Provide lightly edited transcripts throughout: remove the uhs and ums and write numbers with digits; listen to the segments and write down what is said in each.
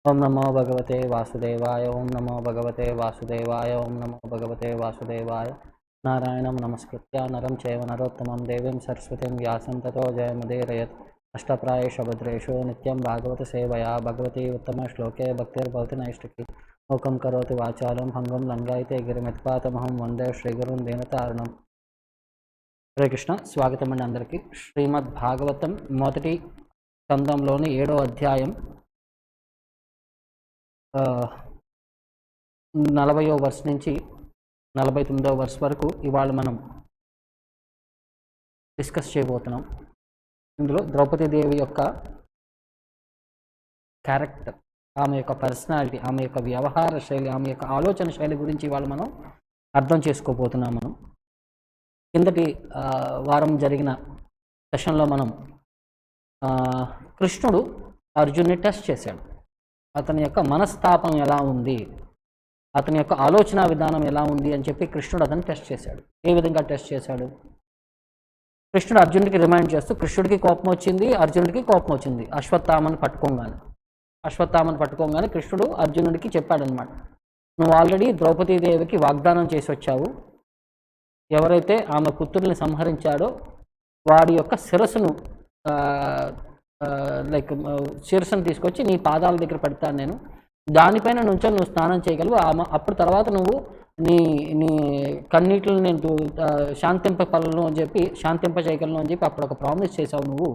ओम नमो भगवते वासुदेवाय। ओम नमो भगवते वासुदेवाय। ओम नमो भगवते वासुदेवाय। नारायणं नमस्कृत्य नरं चैव नरोत्तमं देवीं सरस्वतीं व्यासं ततो जयमुदीरयेत्। अष्टप्रायेषु भद्रेषु नित्यं भागवत सेवया भगवती उत्तमश्लोके भक्तिर्भवति नैष्टिकी। मूकं करोति वाचालं भङ्गुं लङ्घयते गिरिमित्पातमहं वन्दे श्रीगुरुं दीनतारिणम्। हरे कृष्ण। स्वागतम अंदरिकी। श्रीमद्भागवतं మొదటి స్కందంలోని 7వ అధ్యాయం 40వ వర్స్ నుంచి 49వ వర్స్ వరకు ఇవాళ మనం డిస్కస్ చేయబోతున్నాం. ఇందులో ద్రౌపది దేవి యొక్క క్యారెక్టర్, ఆమె యొక్క పర్సనాలిటీ, ఆమె యొక్క వ్యవహార శైలి, ఆమె యొక్క ఆలోచన శైలి గురించి ఇవాళ మనం అర్థం చేసుకోబోతున్నాం. మనం కిందటి వారం జరిగిన సెషన్లో మనం కృష్ణుడు అర్జున్ని టెస్ట్ చేశాడు. అతని యొక్క మనస్తాపం ఎలా ఉంది, అతని యొక్క ఆలోచన విధానం ఎలా ఉంది అని చెప్పి కృష్ణుడు అతన్ని టెస్ట్ చేశాడు. ఏ విధంగా టెస్ట్ చేశాడు? కృష్ణుడు అర్జునుడికి రిమైండ్ చేస్తూ, కృష్ణుడికి కోపం వచ్చింది, అర్జునుడికి కోపం వచ్చింది అశ్వత్థామని పట్టుకోగానే కృష్ణుడు అర్జునుడికి చెప్పాడనమాట, నువ్వు ఆల్రెడీ ద్రౌపదీదేవికి వాగ్దానం చేసి వచ్చావు, ఎవరైతే ఆమె పుత్రుల్ని సంహరించాడో వాడి యొక్క శిరస్సును శిరస్సును తీసుకొచ్చి నీ పాదాల దగ్గర పెడతాను నేను, దానిపైన నుంచో నువ్వు స్నానం చేయగలవు, అప్పుడు తర్వాత నువ్వు నీ నీ కన్నీటిని నేను శాంతింపగలను అని చెప్పి అప్పుడు ఒక ప్రామిస్ చేసావు. నువ్వు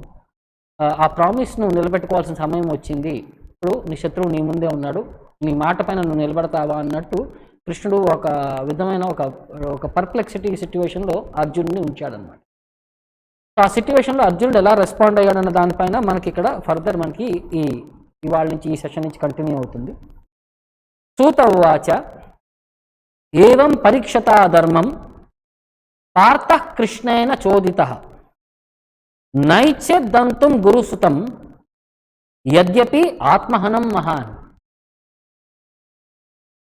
ఆ ప్రామిస్ నువ్వు నిలబెట్టుకోవాల్సిన సమయం వచ్చింది, ఇప్పుడు నీ శత్రువు నీ ముందే ఉన్నాడు, నీ మాట పైన నువ్వు నిలబడతావా అన్నట్టు కృష్ణుడు ఒక విధమైన ఒక పర్ప్లెక్సిటీ సిట్యువేషన్లో అర్జునుడిని ఉంచాడనమాట. ఆ సిట్యువేషన్లో అర్జునుడు ఎలా రెస్పాండ్ అయ్యాడన్న దానిపైన మనకి ఇక్కడ ఫర్దర్ మనకి ఇవాళ నుంచి ఈ సెషన్ నుంచి కంటిన్యూ అవుతుంది. సూత ఉవాచ ఏవం పరీక్షతా ధర్మం పార్థః కృష్ణేన చోదితః నైచ్ఛేద్దంతుం గురుసుతం యద్యపి ఆత్మహనం మహాన్.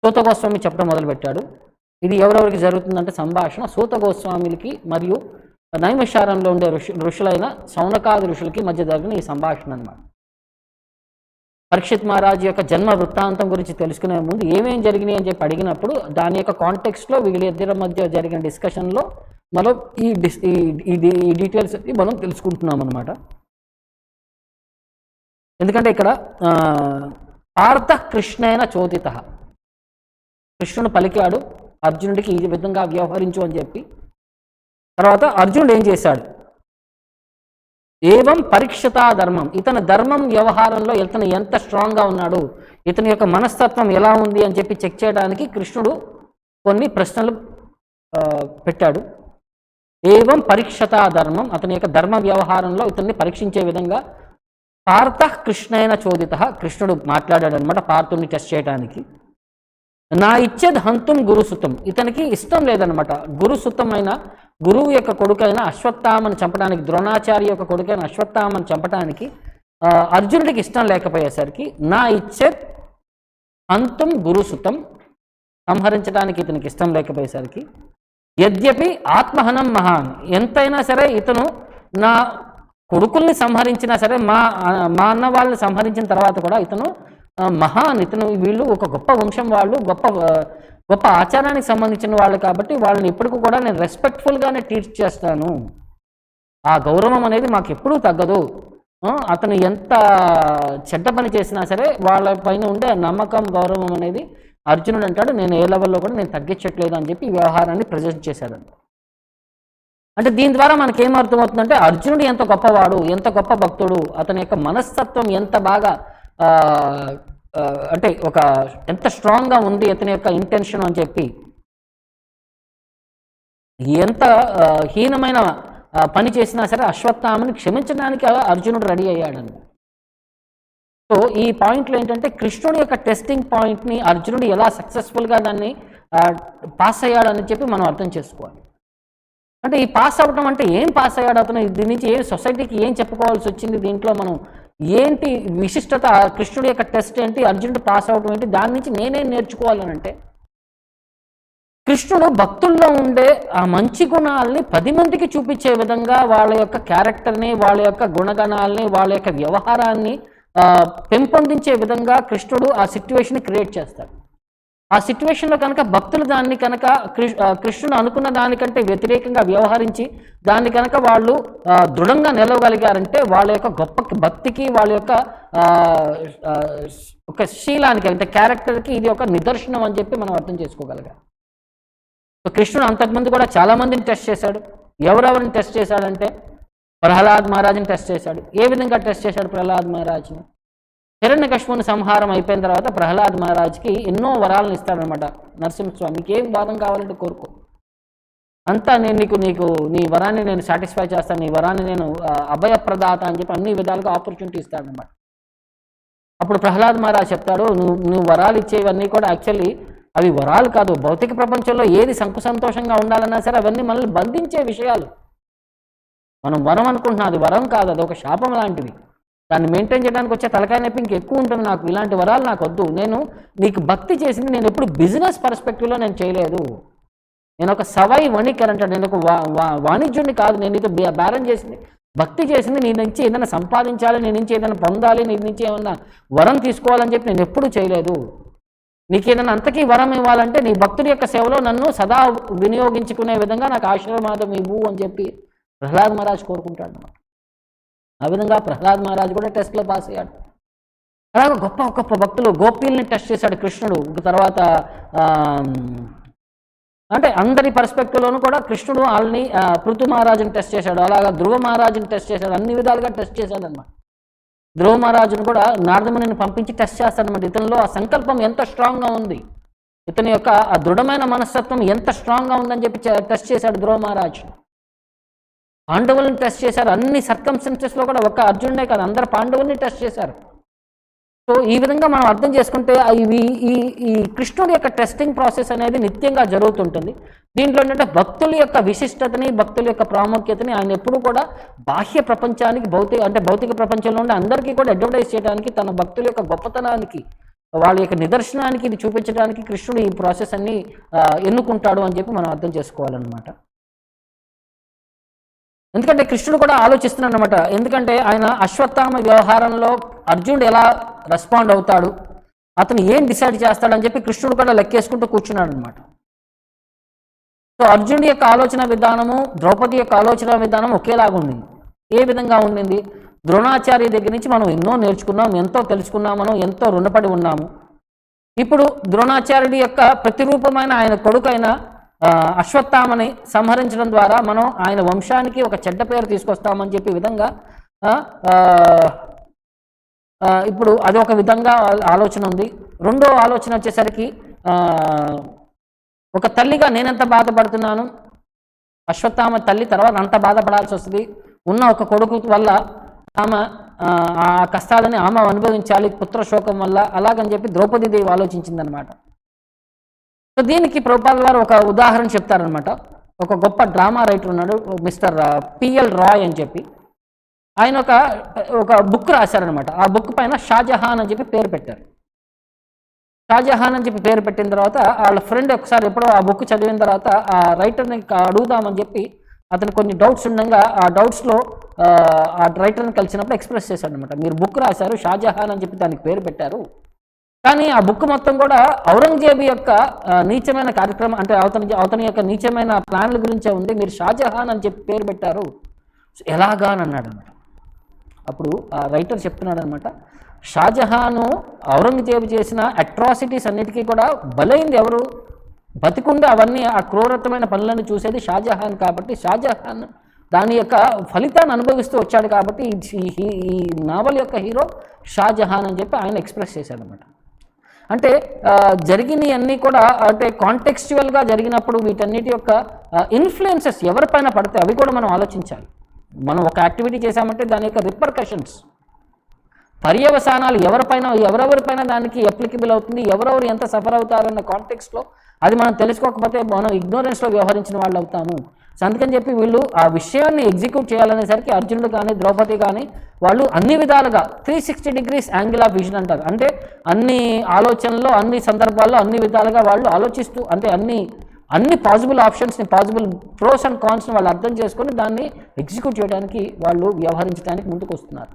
సూత గోస్వామి చెప్పడం మొదలుపెట్టాడు. ఇది ఎవరెవరికి జరుగుతుందంటే సంభాషణ సూత గోస్వామికి మరియు నైమిషారంలో ఉండే ఋషులైన సౌనకాది ఋషులకి మధ్య జరిగిన ఈ సంభాషణ అన్నమాట. పరీక్షిత్ మహారాజు యొక్క జన్మ వృత్తాంతం గురించి తెలుసుకునే ముందు ఏమేం జరిగినాయి అని చెప్పి అడిగినప్పుడు దాని యొక్క కాంటెక్స్ట్లో వీళ్ళిద్దరి మధ్య జరిగిన డిస్కషన్లో మనం ఈ డీటెయిల్స్ మనం తెలుసుకుంటున్నాం అన్నమాట. ఎందుకంటే ఇక్కడ పార్థః కృష్ణేన చోదితః, కృష్ణుడు పలికాడు అర్జునుడికి ఈ విధంగా వ్యవహరించు అని చెప్పి. తర్వాత అర్జునుడు ఏం చేశాడు? ఏవం పరీక్షతా ధర్మం, ఇతని ధర్మం వ్యవహారంలో ఇతను ఎంత స్ట్రాంగ్గా ఉన్నాడు, ఇతని యొక్క మనస్తత్వం ఎలా ఉంది అని చెప్పి చెక్ చేయడానికి కృష్ణుడు కొన్ని ప్రశ్నలు పెట్టాడు. ఏవం పరీక్షతా ధర్మం, అతని యొక్క ధర్మ వ్యవహారంలో ఇతన్ని పరీక్షించే విధంగా పార్థః కృష్ణేన చోదితః, కృష్ణుడు మాట్లాడాడు అనమాట పార్థుని టెస్ట్ చేయడానికి. నా ఇచ్చేది హంతుం గురుసుతం, ఇతనికి ఇష్టం లేదనమాట గురుసుతమైన గురువు యొక్క కొడుకైన అశ్వత్థామను చంపడానికి, ద్రోణాచార్య యొక్క కొడుకైన అశ్వత్థామను చంపడానికి అర్జునుడికి ఇష్టం లేకపోయేసరికి నా ఇచ్చేది హంతుం గురుసుతం, సంహరించడానికి ఇతనికి ఇష్టం లేకపోయేసరికి యద్యపి ఆత్మహనం మహాన్, ఎంతైనా సరే ఇతను నా కొడుకుల్ని సంహరించినా సరే మా అన్న వాళ్ళని సంహరించిన తర్వాత కూడా ఇతను మహాన్, ఇతను వీళ్ళు ఒక గొప్ప వంశం వాళ్ళు, గొప్ప ఆచారానికి సంబంధించిన వాళ్ళు కాబట్టి వాళ్ళని ఇప్పటికీ కూడా నేను రెస్పెక్ట్ఫుల్గానే ట్రీట్ చేస్తాను, ఆ గౌరవం అనేది మాకు ఎప్పుడూ తగ్గదు. అతను ఎంత చెడ్డ పని చేసినా సరే వాళ్ళ పైన ఉండే నమ్మకం గౌరవం అనేది అర్జునుడు అంటాడు నేను ఏ లెవెల్లో కూడా నేను తగ్గించట్లేదు అని చెప్పి ఈ వ్యవహారాన్ని ప్రజెంట్ చేశాడు. అంటే దీని ద్వారా మనకి ఏం అర్థమవుతుందంటే అర్జునుడు ఎంత గొప్పవాడు, ఎంత గొప్ప భక్తుడు, అతని యొక్క మనస్తత్వం ఎంత బాగా అంటే ఎంత స్ట్రాంగ్గా ఉంది అతని యొక్క ఇంటెన్షన్ అని చెప్పి, ఎంత హీనమైన పని చేసినా సరే అశ్వత్థామని క్షమించడానికి అర్జునుడు రెడీ అయ్యాడని. సో ఈ పాయింట్లో ఏంటంటే కృష్ణుడి యొక్క టెస్టింగ్ పాయింట్ని అర్జునుడు ఎలా సక్సెస్ఫుల్గా దాన్ని పాస్ అయ్యాడని చెప్పి మనం అర్థం చేసుకోవాలి. అంటే ఈ పాస్ అవ్వడం అంటే ఏం పాస్ అయ్యాడు అతను, దీని నుంచి ఏ సొసైటీకి ఏం చెప్పుకోవాల్సి వచ్చింది, దీంట్లో మనం ఏంటి విశిష్టత, కృష్ణుడి యొక్క టెస్ట్ ఏంటి, అర్జునుడు పాస్ అవడం ఏంటి, దాని నుంచి నేనేం నేర్చుకోవాలనంటే కృష్ణుడు భక్తుల్లో ఉండే ఆ మంచి గుణాలని 10 మందికి చూపించే విధంగా వాళ్ళ యొక్క క్యారెక్టర్ని, వాళ్ళ యొక్క గుణగణాలని, వాళ్ళ యొక్క వ్యవహారాన్ని పెంపొందించే విధంగా కృష్ణుడు ఆ సిట్యువేషన్ క్రియేట్ చేస్తాడు. ఆ సిట్యువేషన్లో కనుక భక్తులు దాన్ని కనుక కృష్ణుడు అనుకున్న దానికంటే వ్యతిరేకంగా వ్యవహరించి దాన్ని కనుక వాళ్ళు దృఢంగా నిలవగలిగారంటే వాళ్ళ యొక్క గొప్ప భక్తికి వాళ్ళ యొక్క ఒక శీలానికి అంటే క్యారెక్టర్కి ఇది ఒక నిదర్శనం అని చెప్పి మనం అర్థం చేసుకోగలిగాం. కృష్ణుడు అంతకుముందు కూడా చాలామందిని టెస్ట్ చేశాడు. ఎవరెవరిని టెస్ట్ చేశాడంటే ప్రహ్లాద్ మహారాజుని టెస్ట్ చేశాడు. ఏ విధంగా టెస్ట్ చేశాడు ప్రహ్లాద్ మహారాజుని? హిరణ్యకశిపుని సంహారం అయిపోయిన తర్వాత ప్రహ్లాద్ మహారాజ్కి ఎన్నో వరాలను ఇస్తాడనమాట నరసింహస్వామికి. ఏం వారం కావాలంటే కోరుకో, అంతా నేను నీకు నీ వరాన్ని నేను సాటిస్ఫై చేస్తాను, నీ వరాన్ని నేను అభయప్రదాత అని చెప్పి అన్ని విధాలుగా ఆపర్చునిటీ ఇస్తాడనమాట. అప్పుడు ప్రహ్లాద్ మహారాజ్ చెప్తాడు, నువ్వు వరాలు ఇచ్చేవన్నీ కూడా యాక్చువల్లీ అవి వరాలు కాదు, భౌతిక ప్రపంచంలో ఏది సంతోషంగా ఉండాలన్నా సరే అవన్నీ మనల్ని బంధించే విషయాలు. మనం వరం అనుకుంటున్నాం, అది వరం కాదు, అది ఒక శాపం లాంటివి. దాన్ని మెయింటైన్ చేయడానికి వచ్చే తలకాయ నొప్పి ఇంకెక్కువ ఉంటుంది. నాకు ఇలాంటి వరాలు నాకు వద్దు. నేను నీకు భక్తి చేసింది నేను ఎప్పుడు బిజినెస్ పర్స్పెక్టివ్లో నేను చేయలేదు. నేను ఒక సవై వణికర్ అంటాడు, నేను ఒక వాణిజ్యుడిని కాదు. నేను నీతో బేరం చేసింది భక్తి చేసింది నీ నుంచి ఏదైనా సంపాదించాలి, నీ నుంచి ఏదైనా పొందాలి, నీ నుంచి ఏమన్నా వరం తీసుకోవాలని చెప్పి నేను ఎప్పుడూ చేయలేదు. నీకు ఏదైనా అంతకీ వరం ఇవ్వాలంటే నీ భక్తుడి యొక్క సేవలో నన్ను సదా వినియోగించుకునే విధంగా నాకు ఆశీర్వాదం ఇవ్వు అని చెప్పి ప్రహ్లాద్ మహారాజ్ కోరుకుంటాడు అన్నమాట. ఆ విధంగా ప్రహ్లాద్ మహారాజ్ కూడా టెస్ట్లో పాస్ అయ్యాడు. అలాగే గొప్ప గొప్ప భక్తులు గోపీల్ని టెస్ట్ చేశాడు కృష్ణుడు. తర్వాత అంటే అందరి పర్స్పెక్టివ్లోనూ కూడా కృష్ణుడు వాళ్ళని పృథు మహారాజుని టెస్ట్ చేశాడు, అలాగా ధ్రువ మహారాజుని టెస్ట్ చేశాడు, అన్ని విధాలుగా టెస్ట్ చేశాడు అనమాట. ధ్రువ మహారాజును కూడా నారదమునిని పంపించి టెస్ట్ చేస్తాడనమాట. ఇతనిలో ఆ సంకల్పం ఎంత స్ట్రాంగ్గా ఉంది, ఇతని యొక్క ఆ దృఢమైన మనస్తత్వం ఎంత స్ట్రాంగ్గా ఉందని చెప్పి టెస్ట్ చేశాడు ధ్రువ మహారాజు. పాండవులను టెస్ట్ చేశారు. అన్ని సర్కమ్స్టెన్సెస్లో కూడా ఒక అర్జునుడే కాదు, అందరు పాండవుల్ని టెస్ట్ చేశారు. సో ఈ విధంగా మనం అర్థం చేసుకుంటే ఈ కృష్ణుడి యొక్క టెస్టింగ్ ప్రాసెస్ అనేది నిత్యంగా జరుగుతుంటుంది. దీంట్లో ఏంటంటే భక్తుల యొక్క విశిష్టతని, భక్తుల యొక్క ప్రాముఖ్యతని ఆయన ఎప్పుడూ కూడా బాహ్య ప్రపంచానికి భౌతిక ప్రపంచంలో ఉండే అందరికీ కూడా అడ్వర్టైజ్ చేయడానికి, తన భక్తుల యొక్క గొప్పతనానికి, వాళ్ళ యొక్క నిదర్శనానికి ఇది చూపించడానికి కృష్ణుడు ఈ ప్రాసెస్ అన్ని ఎన్నుకుంటాడు అని చెప్పి మనం అర్థం చేసుకోవాలన్నమాట. ఎందుకంటే కృష్ణుడు కూడా ఆలోచిస్తున్నాడు అనమాట. ఎందుకంటే ఆయన అశ్వత్థామ వ్యవహారంలో అర్జునుడు ఎలా రెస్పాండ్ అవుతాడు, అతను ఏం డిసైడ్ చేస్తాడని చెప్పి కృష్ణుడు కూడా లెక్కేసుకుంటూ కూర్చున్నాడు అనమాట. సో అర్జునుడి యొక్క ఆలోచన విధానము, ద్రౌపది యొక్క ఆలోచన విధానం ఒకేలాగా ఉండింది. ఏ విధంగా ఉండింది? ద్రోణాచార్య దగ్గర నుంచి మనం ఎన్నో నేర్చుకున్నాం, ఎంతో తెలుసుకున్నాం, మనం ఎంతో రుణపడి ఉన్నాము. ఇప్పుడు ద్రోణాచార్యుడి యొక్క ప్రతిరూపమైన ఆయన కొడుకైన అశ్వత్థామని సంహరించడం ద్వారా మనం ఆయన వంశానికి ఒక చెడ్డ పేరు తీసుకొస్తామని చెప్పే విధంగా ఇప్పుడు అది ఒక విధంగా ఆలోచన ఉంది. రెండో ఆలోచన వచ్చేసరికి ఒక తల్లిగా నేనెంత బాధపడుతున్నాను, అశ్వత్థామ తల్లి తర్వాత అంత బాధపడాల్సి వస్తుంది. ఉన్న ఒక కొడుకు వల్ల ఆమె ఆ కష్టాలని ఆమె అనుభవించాలి పుత్రశోకం వల్ల, అలాగని చెప్పి ద్రౌపదీదేవి ఆలోచించిందనమాట. సో దీనికి ప్రభుపాదుల వారు ఒక ఉదాహరణ చెప్తారనమాట. ఒక గొప్ప డ్రామా రైటర్ ఉన్నాడు, మిస్టర్ పిఎల్ రాయ్ అని చెప్పి. ఆయన ఒక బుక్ రాశారనమాట. ఆ బుక్ పైన షాజహాన్ అని చెప్పి పేరు పెట్టారు. షాజహాన్ అని చెప్పి పేరు పెట్టిన తర్వాత వాళ్ళ ఫ్రెండ్ ఒకసారి ఎప్పుడో ఆ బుక్ చదివిన తర్వాత ఆ రైటర్ని అడుగుదామని చెప్పి అతను కొన్ని డౌట్స్ ఉండగా ఆ డౌట్స్లో ఆ రైటర్ని కలిసినప్పుడు ఎక్స్ప్రెస్ చేశాడనమాట. మీరు బుక్ రాశారు, షాజహాన్ అని చెప్పి దానికి పేరు పెట్టారు, కానీ ఆ బుక్ మొత్తం కూడా ఔరంగజేబు యొక్క నీచమైన కార్యక్రమం అంటే అతని యొక్క నీచమైన ప్లాన్ల గురించే ఉంది, మీరు షాజహాన్ అని చెప్పి పేరు పెట్టారు, ఎలాగా అని అన్నాడు అనమాట. అప్పుడు ఆ రైటర్ చెప్తున్నాడు అనమాట, షాజహాను ఔరంగజేబు చేసిన అట్రాసిటీస్ అన్నిటికీ కూడా బలైంది ఎవరు? బతికుండే అవన్నీ ఆ క్రూరత్వమైన పనులను చూసేది షాజహాన్. కాబట్టి షాజహాన్ దాని యొక్క ఫలితాన్ని అనుభవిస్తూ వచ్చాడు. కాబట్టి ఈ నావల్ యొక్క హీరో షాజహాన్ అని చెప్పి ఆయన ఎక్స్ప్రెస్ చేశాడు అనమాట. అంటే జరిగినవి అన్నీ కూడా అంటే కాంటెక్స్చువల్గా జరిగినప్పుడు వీటన్నిటి యొక్క ఇన్ఫ్లుయెన్సెస్ ఎవరిపైన పడితే అవి కూడా మనం ఆలోచించాలి. మనం ఒక యాక్టివిటీ చేశామంటే దాని యొక్క రిపర్కషన్స్, పర్యవసానాలు ఎవరెవరిపైన దానికి అప్లికబుల్ అవుతుంది, ఎవరెవరు ఎంత సఫర్ అవుతారన్న కాంటెక్స్ట్లో అది మనం తెలుసుకోకపోతే మనం ఇగ్నోరెన్స్లో వ్యవహరించిన వాళ్ళు అవుతాము. సో అందుకని చెప్పి వీళ్ళు ఆ విషయాన్ని ఎగ్జిక్యూట్ చేయాలనేసరికి అర్జునుడు కానీ ద్రౌపది కానీ వాళ్ళు అన్ని విధాలుగా 360 degrees యాంగిల్ ఆఫ్ విజన్ అంటారు. అంటే అన్ని ఆలోచనల్లో, అన్ని సందర్భాల్లో, అన్ని విధాలుగా వాళ్ళు ఆలోచిస్తూ అంటే అన్ని పాసిబుల్ ఆప్షన్స్ని, పాసిబుల్ ప్రోస్ అండ్ కాన్స్ని వాళ్ళు అర్థం చేసుకొని దాన్ని ఎగ్జిక్యూట్ చేయడానికి వాళ్ళు వ్యవహరించడానికి ముందుకు వస్తున్నారు.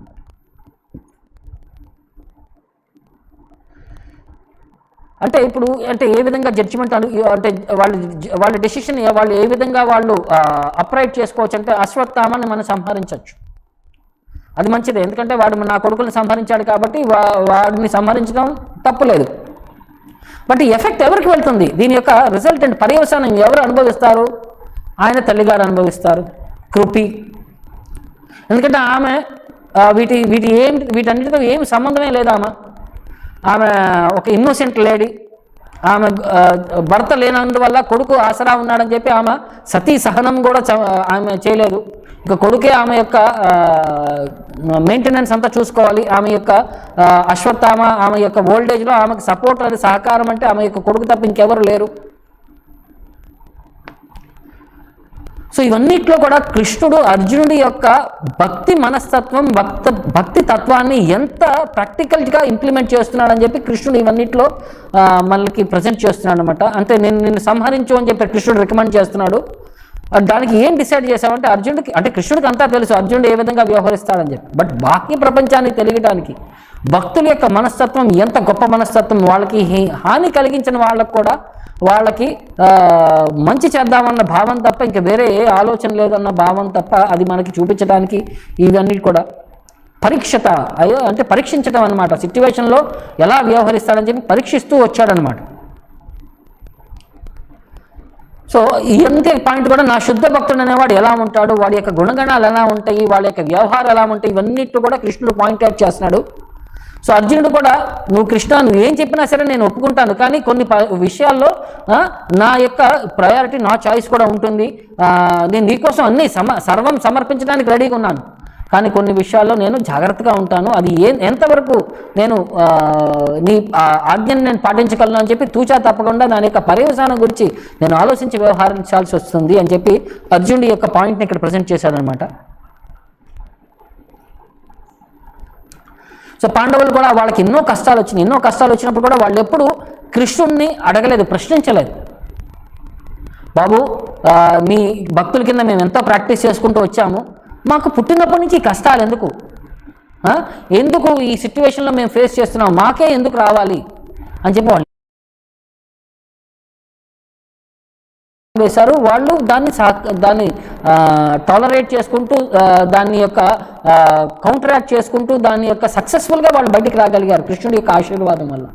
అంటే ఇప్పుడు అంటే ఏ విధంగా జడ్జిమెంట్ అంటే వాళ్ళ డెసిషన్ వాళ్ళు ఏ విధంగా వాళ్ళు అప్రైట్ చేసుకోవచ్చు అంటే అశ్వత్థామని మనం సంహరించవచ్చు, అది మంచిదే. ఎందుకంటే వాడు నా కొడుకుని సంహరించాడు కాబట్టి వాడిని సంహరించడం తప్పులేదు. బట్ ఈ ఎఫెక్ట్ ఎవరికి వెళ్తుంది, దీని యొక్క రిజల్టెంట్ పర్యవసానం ఎవరు అనుభవిస్తారు? ఆయన తల్లిగారు అనుభవిస్తారు, కృపి. ఎందుకంటే ఆమె వీటన్నిటితో ఏమి సంబంధమే లేదు. ఆమె ఒక ఇన్నోసెంట్ లేడీ. ఆమె భర్త లేనందువల్ల కొడుకు ఆసరా ఉన్నాడని చెప్పి ఆమె సతీ సహనం కూడా ఆమె చేయలేదు. ఇక కొడుకే ఆమె యొక్క మెయింటెనెన్స్ అంతా చూసుకోవాలి. ఆమె యొక్క అశ్వత్థామ ఆమె యొక్క ఓల్డేజ్లో ఆమెకు సపోర్ట్ అది సహకారం అంటే ఆమె యొక్క కొడుకు తప్ప ఇంకెవరు లేరు. సో ఇవన్నిట్లో కూడా కృష్ణుడు అర్జునుడి యొక్క భక్తి మనస్తత్వం భక్తి తత్వాన్ని ఎంత ప్రాక్టికల్గా ఇంప్లిమెంట్ చేస్తున్నాడని చెప్పి కృష్ణుడు ఇవన్నిట్లో మనకి ప్రజెంట్ చేస్తున్నాడు అనమాట. అంటే నిన్ను సంహరించు అని చెప్పి కృష్ణుడు రికమెండ్ చేస్తున్నాడు. దానికి ఏం డిసైడ్ చేశామంటే అర్జునుడికి అంటే కృష్ణుడికి అంతా తెలుసు అర్జునుడు ఏ విధంగా వ్యవహరిస్తాడని చెప్పి. బట్ బాకీ ప్రపంచాన్ని తెలియడానికి భక్తుల యొక్క మనస్తత్వం ఎంత గొప్ప మనస్తత్వం, వాళ్ళకి హాని కలిగించిన వాళ్ళకు కూడా వాళ్ళకి మంచి చేద్దామన్న భావం తప్ప ఇంకా వేరే ఏ ఆలోచన లేదన్న భావం తప్ప అది మనకి చూపించడానికి ఇవన్నీ కూడా పరీక్షించడం అనమాట. సిట్యువేషన్లో ఎలా వ్యవహరిస్తాడని చెప్పి పరీక్షిస్తూ వచ్చాడనమాట. సో ఇంతే పాయింట్ కూడా నా శుద్ధ భక్తుడు అనేవాడు ఎలా ఉంటాడు, వాడి యొక్క గుణగణాలు ఎలా ఉంటాయి, వాళ్ళ యొక్క వ్యవహారం ఎలా ఉంటాయి, ఇవన్నిటి కూడా కృష్ణుడు పాయింట్ అవుట్ చేస్తున్నాడు. సో అర్జునుడు కూడా నువ్వు కృష్ణ నువ్వు ఏం చెప్పినా సరే నేను ఒప్పుకుంటాను, కానీ కొన్ని విషయాల్లో నా యొక్క ప్రయారిటీ నా చాయిస్ కూడా ఉంటుంది. నేను నీకోసం అన్నీ సర్వం సమర్పించడానికి రెడీగా ఉన్నాను, కానీ కొన్ని విషయాల్లో నేను జాగ్రత్తగా ఉంటాను. అది ఎంతవరకు నేను నీ ఆజ్ఞను నేను పాటించగలను అని చెప్పి తూచా తప్పకుండా దాని యొక్క పర్యవసానం గురించి నేను ఆలోచించి వ్యవహరించాల్సి వస్తుంది అని చెప్పి అర్జునుడి యొక్క పాయింట్ని ఇక్కడ ప్రజెంట్ చేశాడనమాట. సో పాండవులు కూడా వాళ్ళకి ఎన్నో కష్టాలు వచ్చినప్పుడు కూడా వాళ్ళు ఎప్పుడు కృష్ణుడిని అడగలేదు, ప్రశ్నించలేదు. బాబు మీ భక్తుల కింద మేము ఎంతో ప్రాక్టీస్ చేసుకుంటూ వచ్చాము, మాకు పుట్టినప్పటి నుంచి కష్టాలు ఎందుకు ఈ సిచ్యువేషన్లో మేము ఫేస్ చేస్తున్నాం, మాకే ఎందుకు రావాలి అని చెప్పి వాళ్ళు వేశారు. వాళ్ళు దాన్ని టాలరేట్ చేసుకుంటూ దాని యొక్క కౌంటరాక్ట్ చేసుకుంటూ దాని యొక్క సక్సెస్ఫుల్గా వాళ్ళు బయటికి రాగలిగారు కృష్ణుడి యొక్క ఆశీర్వాదం వల్ల.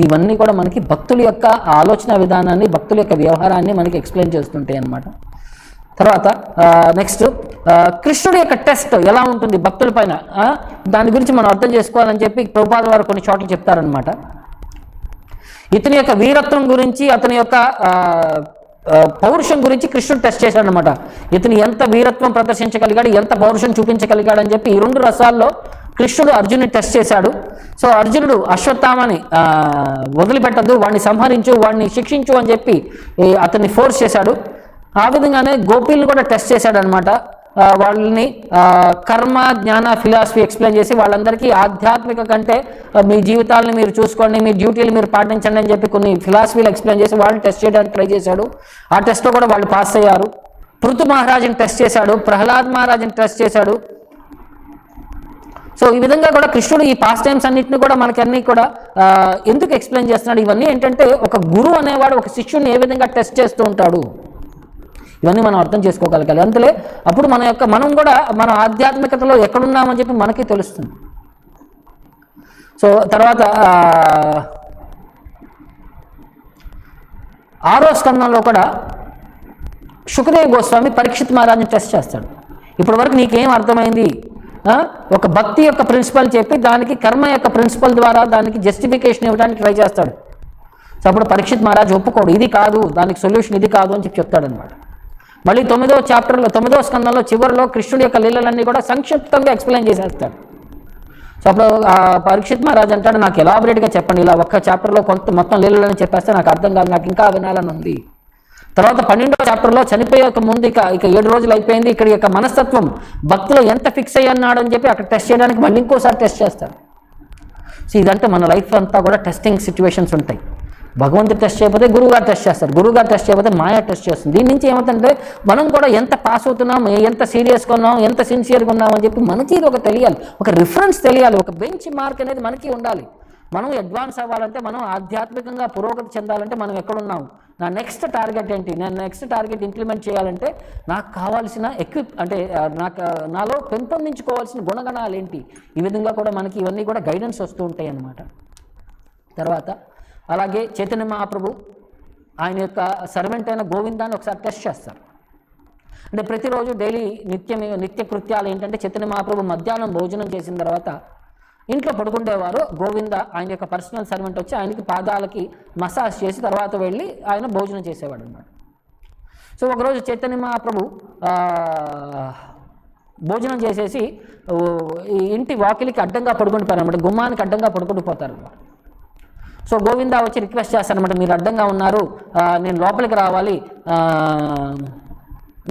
ఇవన్నీ కూడా మనకి భక్తుల యొక్క ఆలోచన విధానాన్ని భక్తుల యొక్క వ్యవహారాన్ని మనకి ఎక్స్ప్లెయిన్ చేస్తుంటాయి అన్నమాట. తర్వాత నెక్స్ట్ కృష్ణుడి యొక్క టెస్ట్ ఎలా ఉంటుంది భక్తుల పైన, దాని గురించి మనం అర్థం చేసుకోవాలని చెప్పి ప్రభుపాద వారు కొన్ని చోట్ల చెప్తారనమాట. ఇతని యొక్క వీరత్వం గురించి అతని యొక్క పౌరుషం గురించి కృష్ణుడు టెస్ట్ చేశాడనమాట. ఇతను ఎంత వీరత్వం ప్రదర్శించగలిగాడు, ఎంత పౌరుషం చూపించగలిగాడు అని చెప్పి ఈ రెండు రసాల్లో కృష్ణుడు అర్జునుడిని టెస్ట్ చేశాడు. సో అర్జునుడు అశ్వత్థామని వదిలిపెట్టద్దు, వాడిని సంహరించు, వాడిని శిక్షించు అని చెప్పి అతన్ని ఫోర్స్ చేశాడు. ఆ విధంగానే గోపీలను కూడా టెస్ట్ చేశాడు అనమాట. వాళ్ళని కర్మ జ్ఞాన ఫిలాసఫీ ఎక్స్ప్లెయిన్ చేసి వాళ్ళందరికీ ఆధ్యాత్మిక కంటే మీ జీవితాలను మీరు చూసుకోండి, మీ డ్యూటీలు మీరు పాటించండి అని చెప్పి కొన్ని ఫిలాసఫీలు ఎక్స్ప్లెయిన్ చేసి వాళ్ళని టెస్ట్ చేయడానికి ట్రై చేశాడు. ఆ టెస్ట్లో కూడా వాళ్ళు పాస్ అయ్యారు. పృథు మహారాజుని టెస్ట్ చేశాడు, ప్రహ్లాద్ మహారాజుని టెస్ట్ చేశాడు. సో ఈ విధంగా కూడా కృష్ణుడు ఈ పాస్ టైమ్స్ అన్నింటినీ కూడా మనకి అన్నీ కూడా ఎందుకు ఎక్స్ప్లెయిన్ చేస్తున్నాడు, ఇవన్నీ ఏంటంటే ఒక గురువు అనేవాడు ఒక శిష్యుని ఏ విధంగా టెస్ట్ చేస్తూ ఉంటాడు, ఇవన్నీ మనం అర్థం చేసుకోగలగాలి. అంతలే అప్పుడు మనం కూడా మన ఆధ్యాత్మికతలో ఎక్కడున్నామని చెప్పి మనకి తెలుస్తుంది. సో తర్వాత 6వ స్కందంలో కూడా శుకదేవ్ గోస్వామి పరీక్షిత్ మహారాజ్ని టెస్ట్ చేస్తాడు. ఇప్పటి వరకు నీకేం అర్థమైంది, ఒక భక్తి యొక్క ప్రిన్సిపల్ చెప్పి దానికి కర్మ యొక్క ప్రిన్సిపల్ ద్వారా దానికి జస్టిఫికేషన్ ఇవ్వడానికి ట్రై చేస్తాడు. సో అప్పుడు పరీక్షిత్ మహారాజ్ ఒప్పుకోడు, ఇది కాదు దానికి సొల్యూషన్ ఇది కాదు అని చెప్పి చెప్తాడనమాట. మళ్ళీ 9వ స్కందంలో చివరిలో కృష్ణుడి యొక్క లీలలన్నీ కూడా సంక్షిప్తంగా ఎక్స్ప్లెయిన్ చేసేస్తాడు. సో అప్పుడు పరీక్షిత్ మహారాజ్ అంటాడు, నాకు ఎలాబరేట్గా చెప్పండి, ఇలా ఒక్క చాప్టర్లో మొత్తం లీలలని చెప్పేస్తే నాకు అర్థం కాదు, నాకు ఇంకా వినాలని ఉంది. తర్వాత 12వ చాప్టర్లో చనిపోయే ముందు ఇక 7 రోజులు అయిపోయింది, ఇక్కడ యొక్క మనస్తత్వం భక్తులు ఎంత ఫిక్స్ అయ్యన్నాడు అని చెప్పి అక్కడ టెస్ట్ చేయడానికి మళ్ళీ ఇంకోసారి టెస్ట్ చేస్తాడు. సో ఇదంటే మన లైఫ్ అంతా కూడా టెస్టింగ్ సిచ్యువేషన్స్ ఉంటాయి. భగవంతుడు టెస్ట్ చేయకపోతే గురువుగారు టెస్ట్ చేస్తారు, గురువుగారు టెస్ట్ చేయకపోతే మాయా టెస్ట్ చేస్తుంది. దీని నుంచి ఏమవుతుందంటే మనం కూడా ఎంత పాస్ అవుతున్నాం, ఎంత సీరియస్గా ఉన్నాం, ఎంత సిన్సియర్గా ఉన్నాం అని చెప్పి మనకి ఒక తెలియాలి, ఒక రిఫరెన్స్ తెలియాలి, ఒక బెంచ్ మార్క్ అనేది మనకి ఉండాలి. మనం అడ్వాన్స్ అవ్వాలంటే, మనం ఆధ్యాత్మికంగా పురోగతి చెందాలంటే మనం ఎక్కడున్నాం, నా నెక్స్ట్ టార్గెట్ ఏంటి, నేను నెక్స్ట్ టార్గెట్ ఇంప్లిమెంట్ చేయాలంటే నాకు కావాల్సిన అంటే నాలో పెంపొందించుకోవాల్సిన గుణగణాలు ఏంటి, ఈ విధంగా కూడా మనకి ఇవన్నీ కూడా గైడెన్స్ వస్తూ ఉంటాయి అన్నమాట. తర్వాత అలాగే చైతన్య మహాప్రభు ఆయన యొక్క సర్వెంట్ అయిన గోవిందాన్ని ఒకసారి టెస్ట్ చేస్తారు. అంటే ప్రతిరోజు డైలీ నిత్య కృత్యాలు ఏంటంటే, చైతన్య మహాప్రభు మధ్యాహ్నం భోజనం చేసిన తర్వాత ఇంట్లో పడుకుండేవారు. గోవింద ఆయన యొక్క పర్సనల్ సర్వెంట్ వచ్చి ఆయనకి పాదాలకి మసాజ్ చేసి తర్వాత వెళ్ళి ఆయన భోజనం చేసేవాడు అన్నమాట. సో ఒకరోజు చైతన్య మహాప్రభు భోజనం చేసేసి ఇంటి వాకిలికి అడ్డంగా పడుకుండిపోయారు అనమాట, గుమ్మానికి అడ్డంగా పడుకుండిపోతారు అనమాట. సో గోవింద వచ్చి రిక్వెస్ట్ చేస్తారనమాట, మీరు అడ్డంగా ఉన్నారు, నేను లోపలికి రావాలి,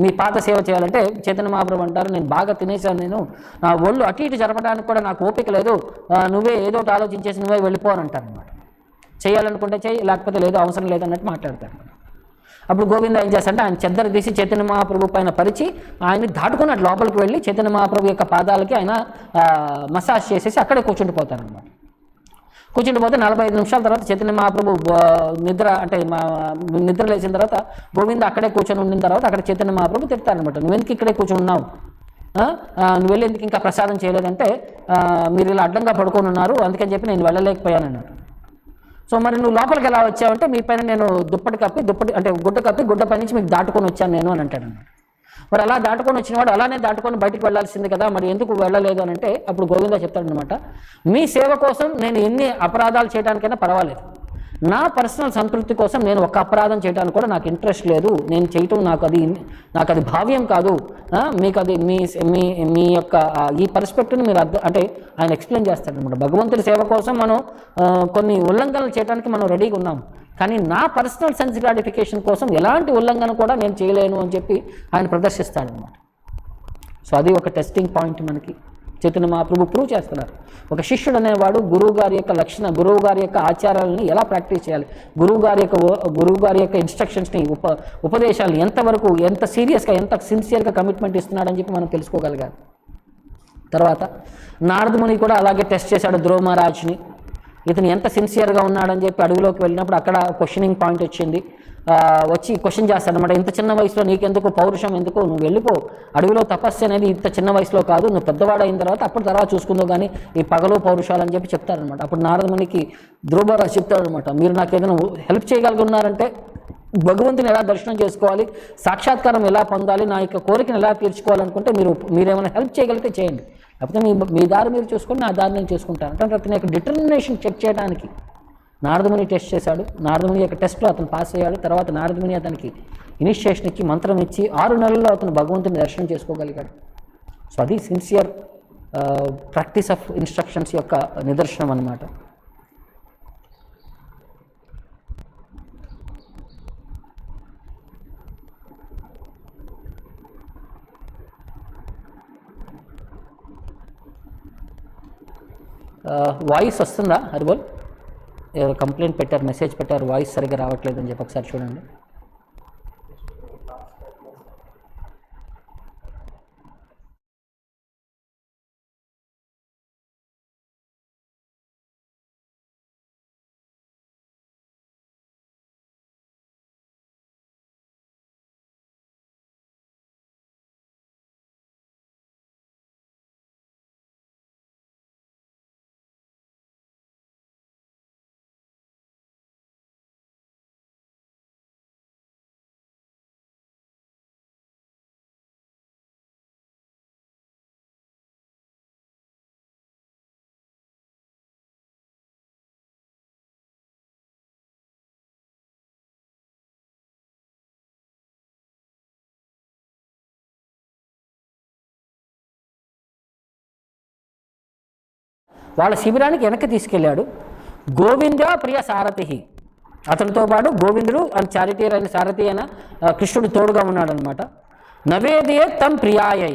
మీ పాత సేవ చేయాలంటే చైతన్య మహాప్రభు అంటారు, నేను బాగా తినేసాను, నేను నా ఒళ్ళు అటు ఇటు జరపడానికి కూడా నాకు ఓపిక లేదు, నువ్వే ఏదో ఒకటి ఆలోచించేసి నువ్వే వెళ్ళిపోని అంటారు అనమాట. చేయాలనుకుంటే చేయి, లేకపోతే లేదు, అవసరం లేదన్నట్టు మాట్లాడతారు. అప్పుడు గోవింద ఏం చేస్తారంటే ఆయన చెద్దరు తీసి చైతన్య మహాప్రభు పైన పరిచి ఆయన్ని దాటుకుని అటు లోపలికి వెళ్ళి చైతన్య మహాప్రభు యొక్క పాదాలకి ఆయన మసాజ్ చేసేసి అక్కడే కూర్చుండిపోతారనమాట. కూర్చుండిపోతే 45 నిమిషాల తర్వాత చైతన్య మహాప్రభు నిద్ర లేచిన తర్వాత గోవింద అక్కడే కూర్చొని ఉండిన తర్వాత అక్కడ చైతన్య మహాప్రభు తిడతారనమాట, నువ్వెందుకు ఇక్కడే కూర్చొని ఉన్నావు, నువ్వు వెళ్ళి ఎందుకు ఇంకా ప్రసాదం చేయలేదంటే, మీరు ఇలా అడ్డంగా పడుకొని ఉన్నారు అందుకని చెప్పి నేను వెళ్ళలేకపోయాను అన్నాడు. సో మరి నువ్వు లోపలికి ఎలా వచ్చావంటే, మీ పైన నేను గుడ్డ కప్పి గుడ్డ పై నుంచి మీకు దాటుకొని వచ్చాను నేను అని అంటాడు అన్నమాట. మరి అలా దాటుకొని వచ్చినవాడు అలానే దాటుకొని బయటికి వెళ్ళాల్సింది కదా, మరి ఎందుకు వెళ్ళలేదు అని అంటే అప్పుడు గోవింద చెప్తాడనమాట, మీ సేవ కోసం నేను ఎన్ని అపరాధాలు చేయడానికైనా పర్వాలేదు, నా పర్సనల్ సంతృప్తి కోసం నేను ఒక అపరాధం చేయడానికి కూడా నాకు ఇంట్రెస్ట్ లేదు, నేను చేయటం నాకు అది భావ్యం కాదు, మీకు అది మీ యొక్క ఈ పర్స్పెక్టివ్ని మీరు అంటే ఆయన ఎక్స్ప్లెయిన్ చేస్తాడనమాట. భగవంతుడి సేవ కోసం మనం కొన్ని ఉల్లంఘనలు చేయడానికి మనం రెడీగా ఉన్నాం, కానీ నా పర్సనల్ సెన్స్ గ్రాటిఫికేషన్ కోసం ఎలాంటి ఉల్లంఘన కూడా నేను చేయలేను అని చెప్పి ఆయన ప్రదర్శిస్తాడనమాట. సో అది ఒక టెస్టింగ్ పాయింట్ మనకి చైతన్య మహాప్రభు ప్రూవ్ చేస్తున్నారు. ఒక శిష్యుడు అనేవాడు గురువు గారి యొక్క గురువు గారి యొక్క ఆచారాలని ఎలా ప్రాక్టీస్ చేయాలి, గురువు గారి యొక్క ఇన్స్ట్రక్షన్స్ని ఉపదేశాలను ఎంతవరకు ఎంత సీరియస్గా ఎంత సిన్సియర్గా కమిట్మెంట్ ఇస్తున్నాడని చెప్పి మనం తెలుసుకోగలిగారు. తర్వాత నారద ముని కూడా అలాగే టెస్ట్ చేశాడు ధ్రువ మహారాజ్ని, ఇతను ఎంత సిన్సియర్గా ఉన్నాడని చెప్పి అడవిలోకి వెళ్ళినప్పుడు అక్కడ క్వశ్చనింగ్ పాయింట్ వచ్చి క్వశ్చన్ చేస్తాడనమాట, ఇంత చిన్న వయసులో నీకెందుకు పౌరుషం ఎందుకు, నువ్వు వెళ్ళిపో, అడవిలో తపస్సు అనేది ఇంత చిన్న వయసులో కాదు, నువ్వు పెద్దవాడు అయిన తర్వాత చూసుకుందావు కానీ ఈ పగలు పౌరుషాలు అని చెప్పి చెప్తారనమాట. అప్పుడు నారద మునికి ధ్రువ మహారాజ్ చెప్తాడనమాట, మీరు నాకు ఏదైనా హెల్ప్ చేయగలుగుతున్నారంటే భగవంతుని ఎలా దర్శనం చేసుకోవాలి, సాక్షాత్కారం ఎలా పొందాలి, నా యొక్క కోరికను ఎలా తీర్చుకోవాలనుకుంటే మీరేమైనా హెల్ప్ చేయగలిగితే చేయండి, లేకపోతే మీ దారి మీరు చూసుకొని నా దారి నేను చూసుకుంటాను అంటే అతని యొక్క డిటర్మినేషన్ చెక్ చేయడానికి నారదముని టెస్ట్ చేశాడు. నారదముని యొక్క టెస్ట్లో అతను పాస్ అయ్యాడు. తర్వాత నారదముని అతనికి ఇనిషియేషన్ ఇచ్చి మంత్రం ఇచ్చి 6 నెలల్లో అతను భగవంతుని దర్శనం చేసుకోగలిగాడు. సో అది సిన్సియర్ ప్రాక్టీస్ ఆఫ్ ఇన్స్ట్రక్షన్స్ యొక్క నిదర్శనం అన్నమాట. వాయిస్ వస్తుందా హరిబోల్? ఎవరు కంప్లైంట్ పెట్టారు, మెసేజ్ పెట్టారు, వాయిస్ సరిగ్గా రావట్లేదు అని చెప్పి ఒకసారి చూడండి. వాళ్ళ శిబిరానికి వెనక్కి తీసుకెళ్ళాడు. గోవింద ప్రియ సారథి, అతనితో పాటు గోవిందుడు అండ్ చారిటీర్ అయిన సారథి అయిన కృష్ణుడు తోడుగా ఉన్నాడు అనమాట. నవేదయే తమ్ ప్రియాయై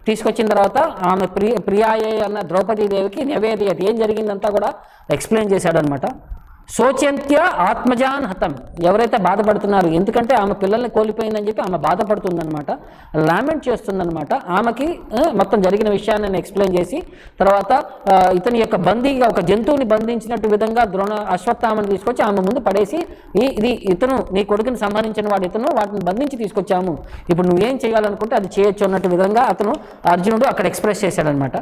తీసుకొచ్చిన తర్వాత ఆమె ప్రియాయై అన్న ద్రౌపదీదేవికి నవేదయత్ ఏం జరిగిందంతా కూడా ఎక్స్ప్లెయిన్ చేశాడు అనమాట. శోచ్యంత్య ఆత్మజాన్ హతం, ఎవరైతే బాధపడుతున్నారో, ఎందుకంటే ఆమె పిల్లల్ని కోల్పోయిందని చెప్పి ఆమె బాధపడుతుందనమాట, లామెంట్ చేస్తుందనమాట. ఆమెకి మొత్తం జరిగిన విషయాన్ని నేను ఎక్స్ప్లెయిన్ చేసి తర్వాత ఇతని యొక్క బందీగా ఒక జంతువుని బంధించినట్టు విధంగా అశ్వత్థామని తీసుకొచ్చి ఆమె ముందు పడేసి, ఇది ఇతను నీ కొడుకుని సంహరించిన వాడు ఇతను, వాటిని బంధించి తీసుకొచ్చాము, ఇప్పుడు నువ్వేం చేయాలనుకుంటే అది చేయొచ్చు అన్నట్టు విధంగా అర్జునుడు అక్కడ ఎక్స్ప్రెస్ చేశాడనమాట.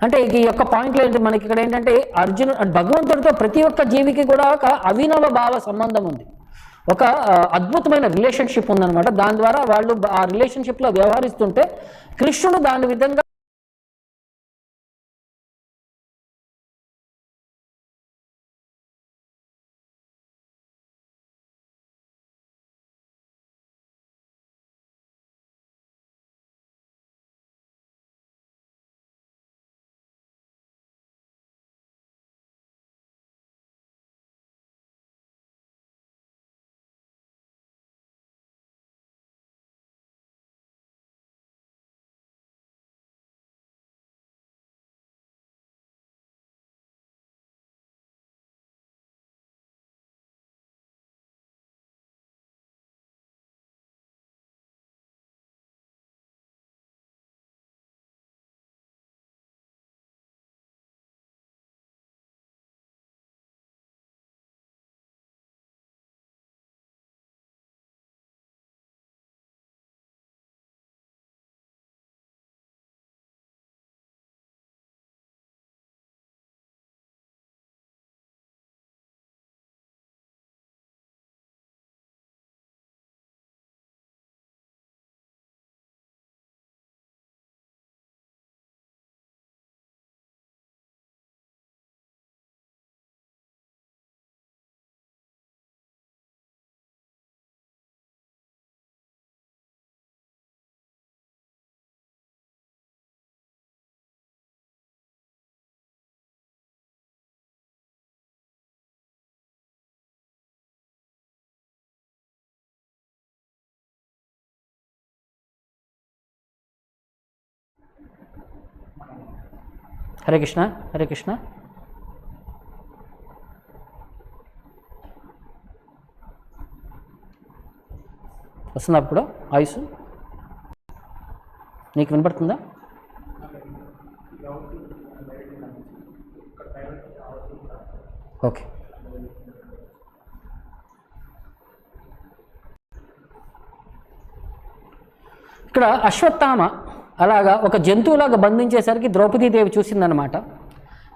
అంటే ఈ యొక్క పాయింట్లో ఏంటి మనకి ఇక్కడ ఏంటంటే, భగవంతుడితో ప్రతి ఒక్క జీవికి కూడా ఒక అవినవ భావ సంబంధం ఉంది, ఒక అద్భుతమైన రిలేషన్షిప్ ఉందన్నమాట. దాని ద్వారా వాళ్ళు ఆ రిలేషన్షిప్లో వ్యవహరిస్తుంటే కృష్ణుడు దాని విధంగా హరే కృష్ణ హరే కృష్ణ. వస్తుందా అప్పుడు ఆయుష్? నీకు వినపడుతుందా? ఓకే. ఇక్కడ అశ్వత్థామ అలాగా ఒక జంతువులాగా బంధించేసరికి ద్రౌపదీదేవి చూసిందనమాట.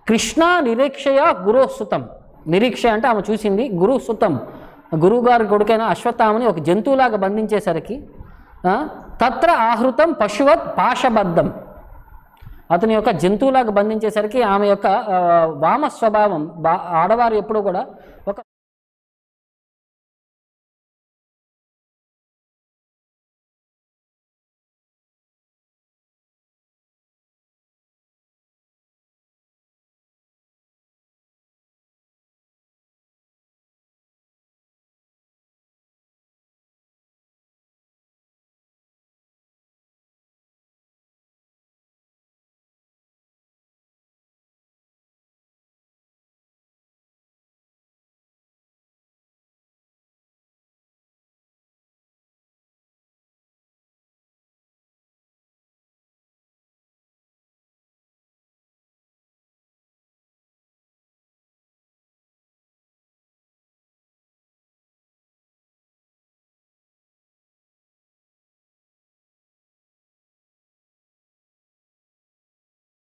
కృష్ణ నిరీక్షయ గురుసుతం, నిరీక్ష అంటే ఆమె చూసింది, గురుసుతం గురువుగారి కొడుకైన అశ్వత్థామని ఒక జంతువులాగా బంధించేసరికి తత్ర ఆహృతం పశువత్ పాశబద్ధం, అతని యొక్క జంతువులాగా బంధించేసరికి ఆమె యొక్క వామ స్వభావం, ఆడవారు ఎప్పుడూ కూడా ఒక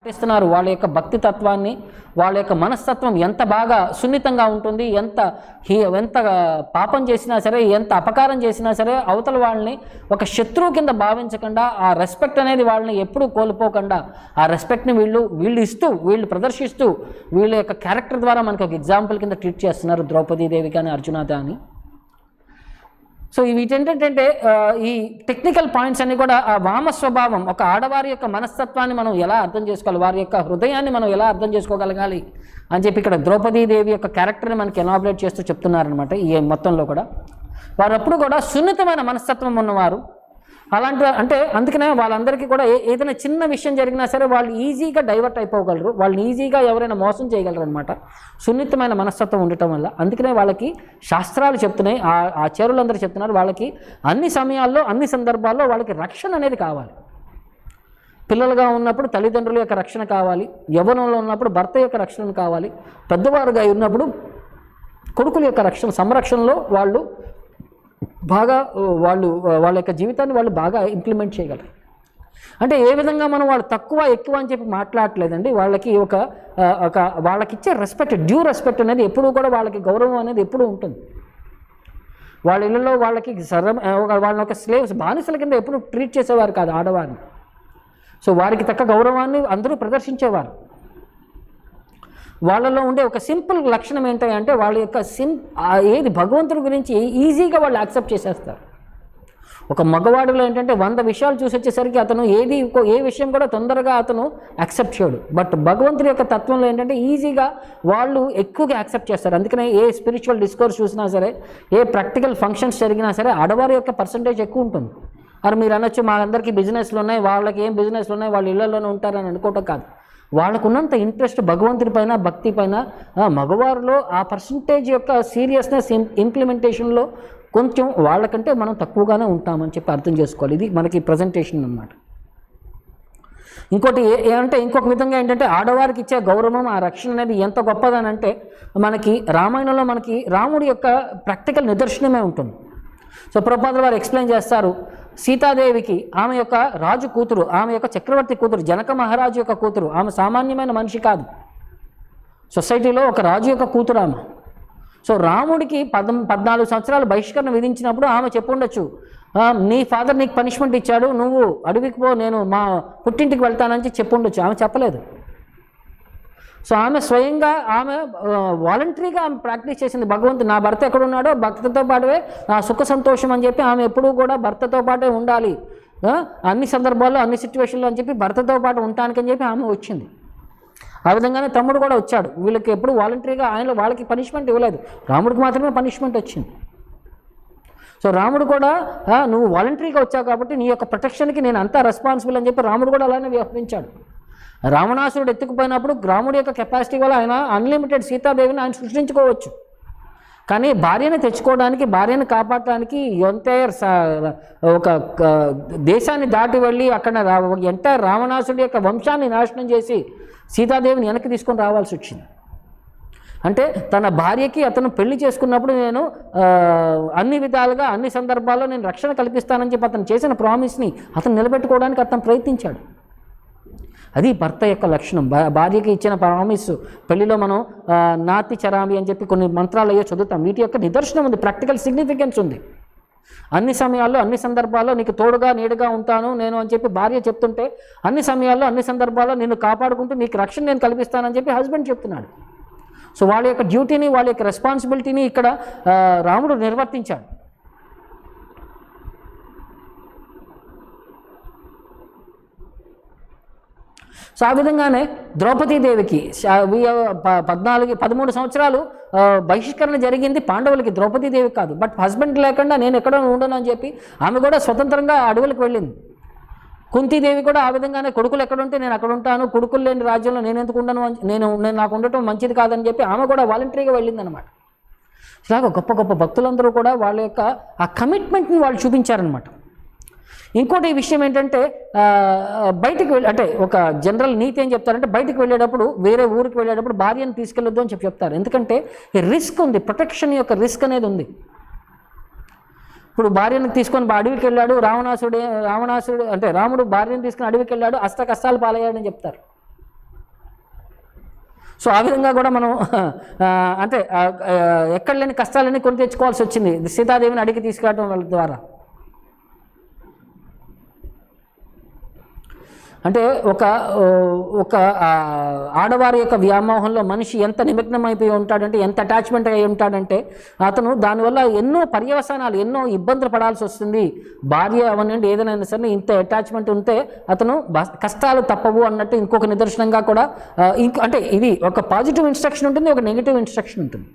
ఇస్తున్నారు. వాళ్ళ యొక్క భక్తి తత్వాన్ని, వాళ్ళ యొక్క మనస్తత్వం ఎంత బాగా సున్నితంగా ఉంటుంది, ఎంత పాపం చేసినా సరే, ఎంత అపకారం చేసినా సరే అవతల వాళ్ళని ఒక శత్రువు కింద భావించకుండా, ఆ రెస్పెక్ట్ అనేది వాళ్ళని ఎప్పుడూ కోల్పోకుండా ఆ రెస్పెక్ట్ని వీళ్ళు ఇస్తూ, వీళ్ళు ప్రదర్శిస్తూ, వీళ్ళ యొక్క క్యారెక్టర్ ద్వారా మనకు ఒక ఎగ్జాంపుల్ కింద ట్రీట్ చేస్తున్నారు ద్రౌపదీదేవి కానీ అర్జున కానీ. సో వీటేంటంటే ఈ టెక్నికల్ పాయింట్స్ అన్నీ కూడా ఆ వామ స్వభావం, ఒక ఆడవారి యొక్క మనస్తత్వాన్ని మనం ఎలా అర్థం చేసుకోవాలి, వారి యొక్క హృదయాన్ని మనం ఎలా అర్థం చేసుకోగలగాలి అని చెప్పి ఇక్కడ ద్రౌపదీదేవి యొక్క క్యారెక్టర్ని మనకి ఎలాబరేట్ చేస్తూ చెప్తున్నారనమాట. ఈ మొత్తంలో కూడా వారు అప్పుడు కూడా సున్నితమైన మనస్తత్వం ఉన్నవారు, అలాంటి అంటే అందుకనే వాళ్ళందరికీ కూడా ఏదైనా చిన్న విషయం జరిగినా సరే వాళ్ళు ఈజీగా డైవర్ట్ అయిపోగలరు, వాళ్ళని ఈజీగా ఎవరైనా మోసం చేయగలరు అనమాట, సున్నితమైన మనస్తత్వం ఉండటం వల్ల. అందుకనే వాళ్ళకి శాస్త్రాలు చెప్తున్నాయి, ఆచార్యులందరూ చెప్తున్నారు, వాళ్ళకి అన్ని సమయాల్లో అన్ని సందర్భాల్లో వాళ్ళకి రక్షణ అనేది కావాలి. పిల్లలుగా ఉన్నప్పుడు తల్లిదండ్రుల యొక్క రక్షణ కావాలి, యవ్వనంలో ఉన్నప్పుడు భర్త యొక్క రక్షణ కావాలి, పెద్దవారుగా ఉన్నప్పుడు కొడుకుల యొక్క రక్షణ సంరక్షణలో వాళ్ళు బాగా వాళ్ళ యొక్క జీవితాన్ని వాళ్ళు బాగా ఇంప్లిమెంట్ చేయగలరు. అంటే ఏ విధంగా మనం వాళ్ళు తక్కువ ఎక్కువ అని చెప్పి మాట్లాడట్లేదండి. వాళ్ళకి వాళ్ళకి ఇచ్చే రెస్పెక్ట్, డ్యూ రెస్పెక్ట్ అనేది ఎప్పుడూ కూడా, వాళ్ళకి గౌరవం అనేది ఎప్పుడూ ఉంటుంది. వాళ్ళ ఇళ్ళలో వాళ్ళకి వాళ్ళని ఒక స్లేవ్స్, బానిసల కింద ఎప్పుడు ట్రీట్ చేసేవారు కాదు ఆడవారిని. సో వారికి తగ్గ గౌరవాన్ని అందరూ ప్రదర్శించేవారు. వాళ్ళలో ఉండే ఒక సింపుల్ లక్షణం ఏంటంటే వాళ్ళ యొక్క ఏది భగవంతుడి గురించి ఈజీగా వాళ్ళు యాక్సెప్ట్ చేసేస్తారు. ఒక మగవాడిలో ఏంటంటే 100 విషయాలు చూసి వచ్చేసరికి అతను ఏ విషయం కూడా తొందరగా అతను యాక్సెప్ట్ చేయడు. బట్ భగవంతుడి యొక్క తత్వంలో ఏంటంటే ఈజీగా వాళ్ళు ఎక్కువగా యాక్సెప్ట్ చేస్తారు. అందుకనే ఏ స్పిరిచువల్ డిస్కోర్స్ చూసినా సరే, ఏ ప్రాక్టికల్ ఫంక్షన్స్ జరిగినా సరే ఆడవారి యొక్క పర్సంటేజ్ ఎక్కువ ఉంటుంది. మరి మీరు అనొచ్చు మా అందరికీ బిజినెస్లు ఉన్నాయి, వాళ్ళకి ఏం బిజినెస్లు ఉన్నాయి, వాళ్ళు ఇళ్లలోనే ఉంటారని అనుకోవటం కాదు. వాళ్ళకున్నంత ఇంట్రెస్ట్ భగవంతుడి పైన, భక్తి పైన మగవారిలో ఆ పర్సంటేజ్ యొక్క సీరియస్నెస్ ఇంప్లిమెంటేషన్లో కొంచెం వాళ్ళకంటే మనం తక్కువగానే ఉంటామని చెప్పి అర్థం చేసుకోవాలి. ఇది మనకి ప్రజెంటేషన్ అన్నమాట. ఇంకోటి అంటే ఇంకొక విధంగా ఏంటంటే ఆడవారికి ఇచ్చే గౌరవం, ఆ రక్షణ అనేది ఎంత గొప్పదనంటే మనకి రామాయణంలో మనకి రాముడి యొక్క ప్రాక్టికల్ నిదర్శనమే ఉంటుంది. సో ప్రభుపాదుల వారు ఎక్స్ప్లెయిన్ చేస్తారు, సీతాదేవికి ఆమె యొక్క రాజు కూతురు, ఆమె యొక్క చక్రవర్తి కూతురు, జనక మహారాజు యొక్క కూతురు, ఆమె సామాన్యమైన మనిషి కాదు, సొసైటీలో ఒక రాజు యొక్క కూతురు ఆమె. సో రాముడికి 14 సంవత్సరాలు బహిష్కరణ విధించినప్పుడు ఆమె చెప్పుండొచ్చు, నీ ఫాదర్ నీకు పనిష్మెంట్ ఇచ్చాడు, నువ్వు అడవికి పో, నేను మా పుట్టింటికి వెళ్తానని చెప్పుండొచ్చు. ఆమె చెప్పలేదు. సో ఆమె స్వయంగా ఆమె వాలంటరీగా ఆమె ప్రాక్టీస్ చేసింది. భగవంతుడు నా భర్త ఎక్కడున్నాడో భర్తతో పాటువే నా సుఖ సంతోషం అని చెప్పి ఆమె ఎప్పుడూ కూడా భర్తతో పాటే ఉండాలి, అన్ని సందర్భాల్లో అన్ని సిచ్యువేషన్లో అని చెప్పి భర్తతో పాటు ఉండటానికని చెప్పి ఆమె వచ్చింది. ఆ విధంగానే తమ్ముడు కూడా వచ్చాడు. వీళ్ళకి ఎప్పుడు వాలంటరీగా వాళ్ళకి పనిష్మెంట్ ఇవ్వలేదు, రాముడికి మాత్రమే పనిష్మెంట్ వచ్చింది. సో రాముడు కూడా నువ్వు వాలంటరీగా వచ్చావు కాబట్టి నీ యొక్క ప్రొటెక్షన్కి నేను అంతా రెస్పాన్సిబుల్ అని చెప్పి రాముడు కూడా అలానే వ్యవహరించాడు. రావణాసురుడు ఎత్తుకుపోయినప్పుడు రాముడి యొక్క కెపాసిటీ వల్ల ఆయన అన్లిమిటెడ్ సీతాదేవిని ఆయన సృష్టించుకోవచ్చు. కానీ భార్యను తెచ్చుకోవడానికి, భార్యను కాపాడటానికి ఎంటైర్ ఒక దేశాన్ని దాటి వెళ్ళి అక్కడ ఎంటైర్ రావణాసుడి యొక్క వంశాన్ని నాశనం చేసి సీతాదేవిని వెనక్కి తీసుకొని రావాల్సి వచ్చింది. అంటే తన భార్యకి అతను పెళ్లి చేసుకున్నప్పుడు నేను అన్ని విధాలుగా అన్ని సందర్భాల్లో నేను రక్షణ కల్పిస్తానని చెప్పి అతను చేసిన ప్రామిస్ని అతను నిలబెట్టుకోవడానికి అతను ప్రయత్నించాడు. అది భర్త యొక్క లక్షణం. భార్యకి ఇచ్చిన ప్రామిస్ పెళ్లిలో మనం నాతి చరామి అని చెప్పి కొన్ని మంత్రాలు అయ్యో చదువుతాం. వీటి యొక్క నిదర్శనం ఉంది, ప్రాక్టికల్ సిగ్నిఫికెన్స్ ఉంది. అన్ని సమయాల్లో అన్ని సందర్భాల్లో నీకు తోడుగా నీడుగా ఉంటాను నేను అని చెప్పి భార్య చెప్తుంటే, అన్ని సమయాల్లో అన్ని సందర్భాల్లో నిన్ను కాపాడుకుంటూ నీకు రక్షణ నేను కల్పిస్తానని చెప్పి హస్బెండ్ చెప్తున్నాడు. సో వాళ్ళ యొక్క డ్యూటీని, వాళ్ళ యొక్క రెస్పాన్సిబిలిటీని ఇక్కడ రాముడు నిర్వర్తించాడు. సో ఆ విధంగానే ద్రౌపదీదేవికి 13 సంవత్సరాలు బహిష్కరణ జరిగింది పాండవులకి, ద్రౌపదీదేవి కాదు. బట్ హస్బెండ్ లేకుండా నేను ఎక్కడ ఉండను అని చెప్పి ఆమె కూడా స్వతంత్రంగా అడవులకు వెళ్ళింది. కుంతీదేవి కూడా ఆ విధంగానే కొడుకులు ఎక్కడుంటే నేను అక్కడ ఉంటాను, కొడుకులు లేని రాజ్యంలో నేను ఎందుకు ఉండను, నేను నాకు ఉండటం మంచిది కాదని చెప్పి ఆమె కూడా వాలంటరీగా వెళ్ళిందనమాట. ఇలాగ గొప్ప గొప్ప భక్తులందరూ కూడా వాళ్ళ యొక్క ఆ కమిట్మెంట్ని వాళ్ళు చూపించారనమాట. ఇంకోటి విషయం ఏంటంటే బయటికి అంటే ఒక జనరల్ నీతి ఏం చెప్తారంటే, బయటికి వెళ్ళేటప్పుడు వేరే ఊరికి వెళ్ళేటప్పుడు భార్యను తీసుకెళ్ళొద్దు అని చెప్తారు. ఎందుకంటే రిస్క్ ఉంది, ప్రొటెక్షన్ యొక్క రిస్క్ అనేది ఉంది. ఇప్పుడు భార్యను తీసుకొని అడవికి వెళ్ళాడు, రావణాసుడు అంటే రాముడు భార్యను తీసుకుని అడవికి వెళ్ళాడు, అష్ట కష్టాలు పాలయ్యాడని చెప్తారు. సో ఆ విధంగా కూడా మనం అంటే ఎక్కడ లేని కష్టాలన్నీ కొని తెచ్చుకోవాల్సి వచ్చింది సీతాదేవిని అడిగి తీసుకెళ్ళడం వాళ్ళ ద్వారా. అంటే ఒక ఆడవారి యొక్క వ్యామోహంలో మనిషి ఎంత నిమగ్నమైపోయి ఉంటాడంటే, ఎంత అటాచ్మెంట్ అయి ఉంటాడంటే అతను దానివల్ల ఎన్నో పర్యవసానాలు, ఎన్నో ఇబ్బందులు పడాల్సి వస్తుంది. భార్య అవనండి ఏదైనా సరే ఇంత అటాచ్మెంట్ ఉంటే అతను కష్టాలు తప్పవు అన్నట్టు ఇంకొక నిదర్శనంగా కూడా అంటే ఇది ఒక పాజిటివ్ ఇన్స్ట్రక్షన్ ఉంటుంది, ఒక నెగిటివ్ ఇన్స్ట్రక్షన్ ఉంటుంది.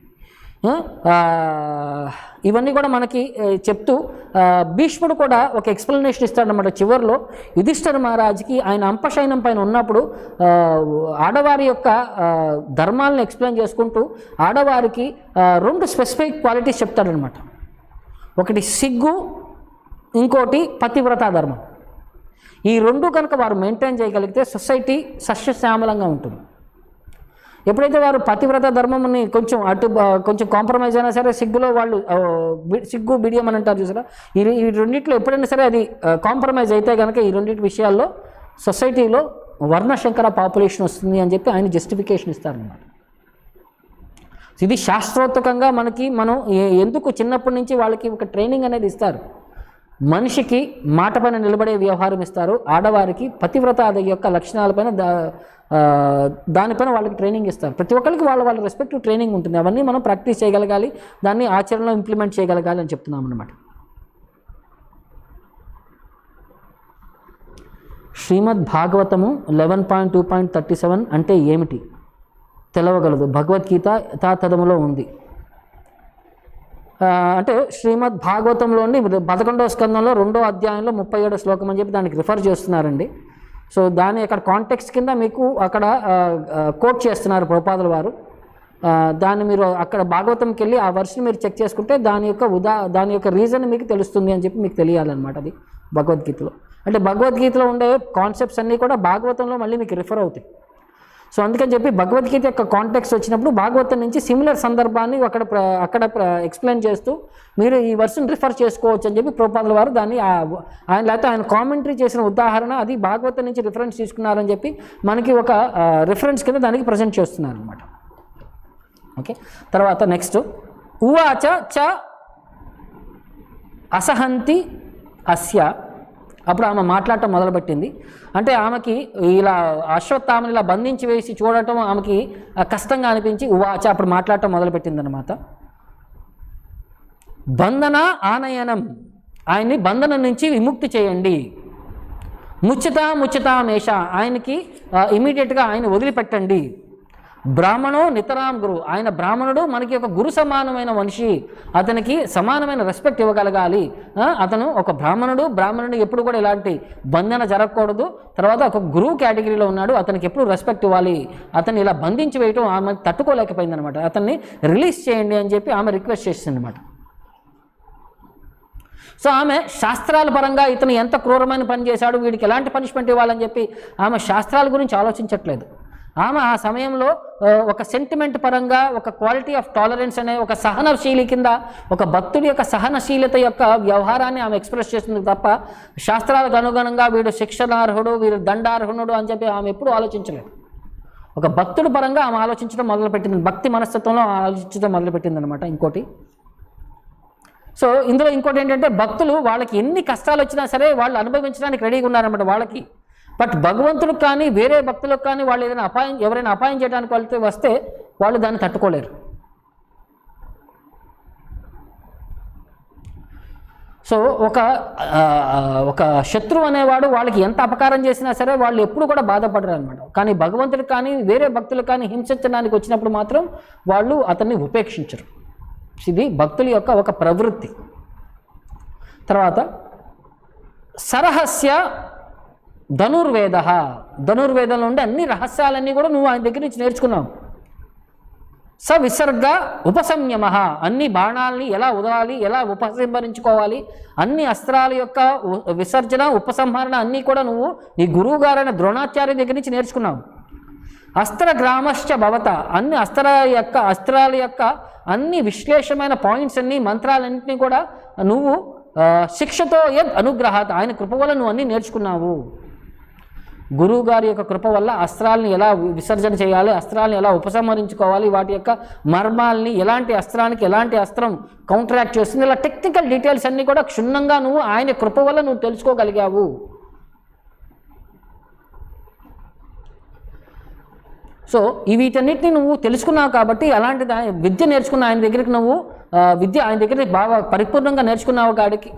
ఇవన్నీ కూడా మనకి చెప్తూ భీష్ముడు కూడా ఒక ఎక్స్ప్లెనేషన్ ఇస్తాడనమాట చివరిలో. యుధిష్ఠిర మహారాజుకి ఆయన అంపశయనం పైన ఉన్నప్పుడు ఆడవారి యొక్క ధర్మాలను ఎక్స్ప్లెయిన్ చేసుకుంటూ ఆడవారికి 2 స్పెసిఫిక్ క్వాలిటీస్ చెప్తాడనమాట. ఒకటి సిగ్గు, ఇంకోటి పతివ్రతా ధర్మం. ఈ 2 కనుక వారు మెయింటైన్ చేయగలిగితే సొసైటీ సస్యశ్యామలంగా ఉంటుంది. ఎప్పుడైతే వారు పతివ్రత ధర్మంని కొంచెం కాంప్రమైజ్ అయినా సరే, సిగ్గులో వాళ్ళు సిగ్గు బిడియం అని అంటారు చూసారా, ఈ రెండింటిలో ఎప్పుడైనా సరే అది కాంప్రమైజ్ అయితే కనుక ఈ రెండింటి విషయాల్లో సొసైటీలో వర్ణశంకర పాపులేషన్ వస్తుంది అని చెప్పి ఆయన జస్టిఫికేషన్ ఇస్తారన్నమాట. ఇది శాస్త్రోక్తంగా మనం ఎందుకు చిన్నప్పటి నుంచి వాళ్ళకి ఒక ట్రైనింగ్ అనేది ఇస్తారు. మనిషికి మాట పైన నిలబడే వ్యవహారం ఇస్తారు, ఆడవారికి పతివ్రత యొక్క లక్షణాలపైన దానిపైన వాళ్ళకి ట్రైనింగ్ ఇస్తారు. ప్రతి ఒక్కరికి వాళ్ళ రెస్పెక్టివ్ ట్రైనింగ్ ఉంటుంది. అవన్నీ మనం ప్రాక్టీస్ చేయగలగాలి, దాన్ని ఆచరణలో ఇంప్లిమెంట్ చేయగలగాలి అని చెప్తున్నాం అన్నమాట. శ్రీమద్ భాగవతము 11.2.37 అంటే ఏమిటి తెలవగలదు. భగవద్గీత యథాతథములో ఉంది. అంటే శ్రీమద్ భాగవతంలోని 11వ స్కందంలో 2వ అధ్యాయంలో 37వ శ్లోకం అని చెప్పి దానికి రిఫర్ చేస్తున్నారండి. సో దాని అక్కడ కాంటెక్స్ట్ కింద మీకు అక్కడ కోట్ చేస్తున్నారు ప్రభుపాదుల వారు. దాన్ని మీరు అక్కడ భాగవతంకి వెళ్ళి ఆ వర్షన్ మీరు చెక్ చేసుకుంటే దాని యొక్క రీజన్ మీకు తెలుస్తుంది అని చెప్పి మీకు తెలియాలన్నమాట. అది భగవద్గీతలో అంటే భగవద్గీతలో ఉండే కాన్సెప్ట్స్ అన్నీ కూడా భాగవతంలో మళ్ళీ మీకు రిఫర్ అవుతాయి. సో అందుకని చెప్పి భగవద్గీత యొక్క కాంటెక్స్ట్ వచ్చినప్పుడు భాగవతం నుంచి సిమిలర్ సందర్భాన్ని అక్కడ ఎక్స్ప్లెయిన్ చేస్తూ మీరు ఈ వర్షన్ రిఫర్ చేసుకోవచ్చు అని చెప్పి ప్రభుపాదుల వారు దాన్ని లేకపోతే ఆయన కామెంటరీ చేసిన ఉదాహరణ అది భాగవతం నుంచి రిఫరెన్స్ తీసుకున్నారని చెప్పి మనకి ఒక రిఫరెన్స్ కింద దానికి ప్రజెంట్ చేస్తున్నారు అనమాట. ఓకే, తర్వాత నెక్స్ట్ ఉవాచ చ అసహంతి అస్య. అప్పుడు ఆమె మాట్లాడటం మొదలుపెట్టింది. అంటే ఆమెకి ఇలా అశ్వత్థామని ఇలా బంధించి వేసి చూడటం ఆమెకి కష్టంగా అనిపించి ఉవాచ అప్పుడు మాట్లాడటం మొదలుపెట్టింది అనమాట. బంధన ఆనయనం, ఆయన్ని బంధనం నుంచి విముక్తి చేయండి. ముచ్చితామేష, ఆయనకి ఇమీడియట్గా ఆయన వదిలిపెట్టండి. బ్రాహ్మణో నితరాం గురు, ఆయన బ్రాహ్మణుడు మనకి ఒక గురు సమానమైన మనిషి, అతనికి సమానమైన రెస్పెక్ట్ ఇవ్వగలగాలి. అతను ఒక బ్రాహ్మణుడు ఎప్పుడు కూడా ఇలాంటి బంధన జరగకూడదు. తర్వాత ఒక గురువు కేటగిరీలో ఉన్నాడు, అతనికి ఎప్పుడు రెస్పెక్ట్ ఇవ్వాలి. అతన్ని ఇలా బంధించి వేయటం ఆమె తట్టుకోలేకపోయింది అనమాట. అతన్ని రిలీజ్ చేయండి అని చెప్పి ఆమె రిక్వెస్ట్ చేసింది అనమాట. సో ఆమె శాస్త్రాల పరంగా ఇతను ఎంత క్రూరమైన పని చేశాడు, వీడికి ఎలాంటి పనిష్మెంట్ ఇవ్వాలని చెప్పి ఆమె శాస్త్రాల గురించి ఆలోచించట్లేదు. ఆమె ఆ సమయంలో ఒక సెంటిమెంట్ పరంగా ఒక క్వాలిటీ ఆఫ్ టాలరెన్స్ అనే ఒక సహనశీలి కింద ఒక భక్తుడి యొక్క సహనశీలత యొక్క వ్యవహారాన్ని ఆమె ఎక్స్ప్రెస్ చేస్తుంది తప్ప శాస్త్రాలకు అనుగుణంగా వీడు శిక్షణార్హుడు, వీడు దండార్హునుడు అని చెప్పి ఆమె ఎప్పుడూ ఆలోచించలేదు. ఒక భక్తుడి పరంగా ఆమె ఆలోచించడం మొదలుపెట్టింది, భక్తి మనస్తత్వంలో ఆలోచించడం మొదలుపెట్టింది అనమాట. ఇంకోటి సో ఇందులో ఇంకోటి ఏంటంటే భక్తులు వాళ్ళకి ఎన్ని కష్టాలు వచ్చినా సరే వాళ్ళు అనుభవించడానికి రెడీగా ఉన్నారన్నమాట వాళ్ళకి. బట్ భగవంతుడికి కానీ వేరే భక్తులకు కానీ వాళ్ళు ఎవరైనా అపాయం చేయడానికి వెళ్తే వస్తే వాళ్ళు దాన్ని తట్టుకోలేరు. సో ఒక శత్రువు అనేవాడు వాళ్ళకి ఎంత అపకారం చేసినా సరే వాళ్ళు ఎప్పుడు కూడా బాధపడరు అనమాట. కానీ భగవంతుడికి కానీ వేరే భక్తులకు కానీ హింసించడానికి వచ్చినప్పుడు మాత్రం వాళ్ళు అతన్ని ఉపేక్షించరు. ఇది భక్తుల యొక్క ఒక ప్రవృత్తి. తర్వాత సరహస్య ధనుర్వేదంలో ఉండే అన్ని రహస్యాలన్నీ కూడా నువ్వు ఆయన దగ్గర నుంచి నేర్చుకున్నావు. విసర్గ ఉపసంయమ, అన్ని బాణాలని ఎలా వదలాలి, ఎలా ఉపసంహరించుకోవాలి, అన్ని అస్త్రాల యొక్క విసర్జన ఉపసంహరణ అన్నీ కూడా నువ్వు నీ గురువు గారైన ద్రోణాచార్య దగ్గర నుంచి నేర్చుకున్నావు. అస్త్రగ్రామశ్చ భవత, అన్ని అస్త్రాల యొక్క అన్ని విశ్లేషమైన పాయింట్స్ అన్ని మంత్రాలన్నింటినీ కూడా నువ్వు శిక్షతో యద్ అనుగ్రహాత్, ఆయన కృప వల్ల నువ్వు అన్నీ నేర్చుకున్నావు. గురువు గారి యొక్క కృప వల్ల అస్త్రాలని ఎలా విసర్జన చేయాలి, అస్త్రాలను ఎలా ఉపసంహరించుకోవాలి, వాటి యొక్క మర్మాలని, ఎలాంటి అస్త్రానికి ఎలాంటి అస్త్రం కౌంటరాక్ట్ చేస్తుంది, ఇలా టెక్నికల్ డీటెయిల్స్ అన్నీ కూడా క్షుణ్ణంగా నువ్వు ఆయన కృప వల్ల నువ్వు తెలుసుకోగలిగావు. సో వీటన్నిటిని నువ్వు తెలుసుకున్నావు కాబట్టి అలాంటి విద్య నేర్చుకున్న ఆయన దగ్గరికి నువ్వు ఆయన దగ్గరికి బాగా పరిపూర్ణంగా నేర్చుకున్నావు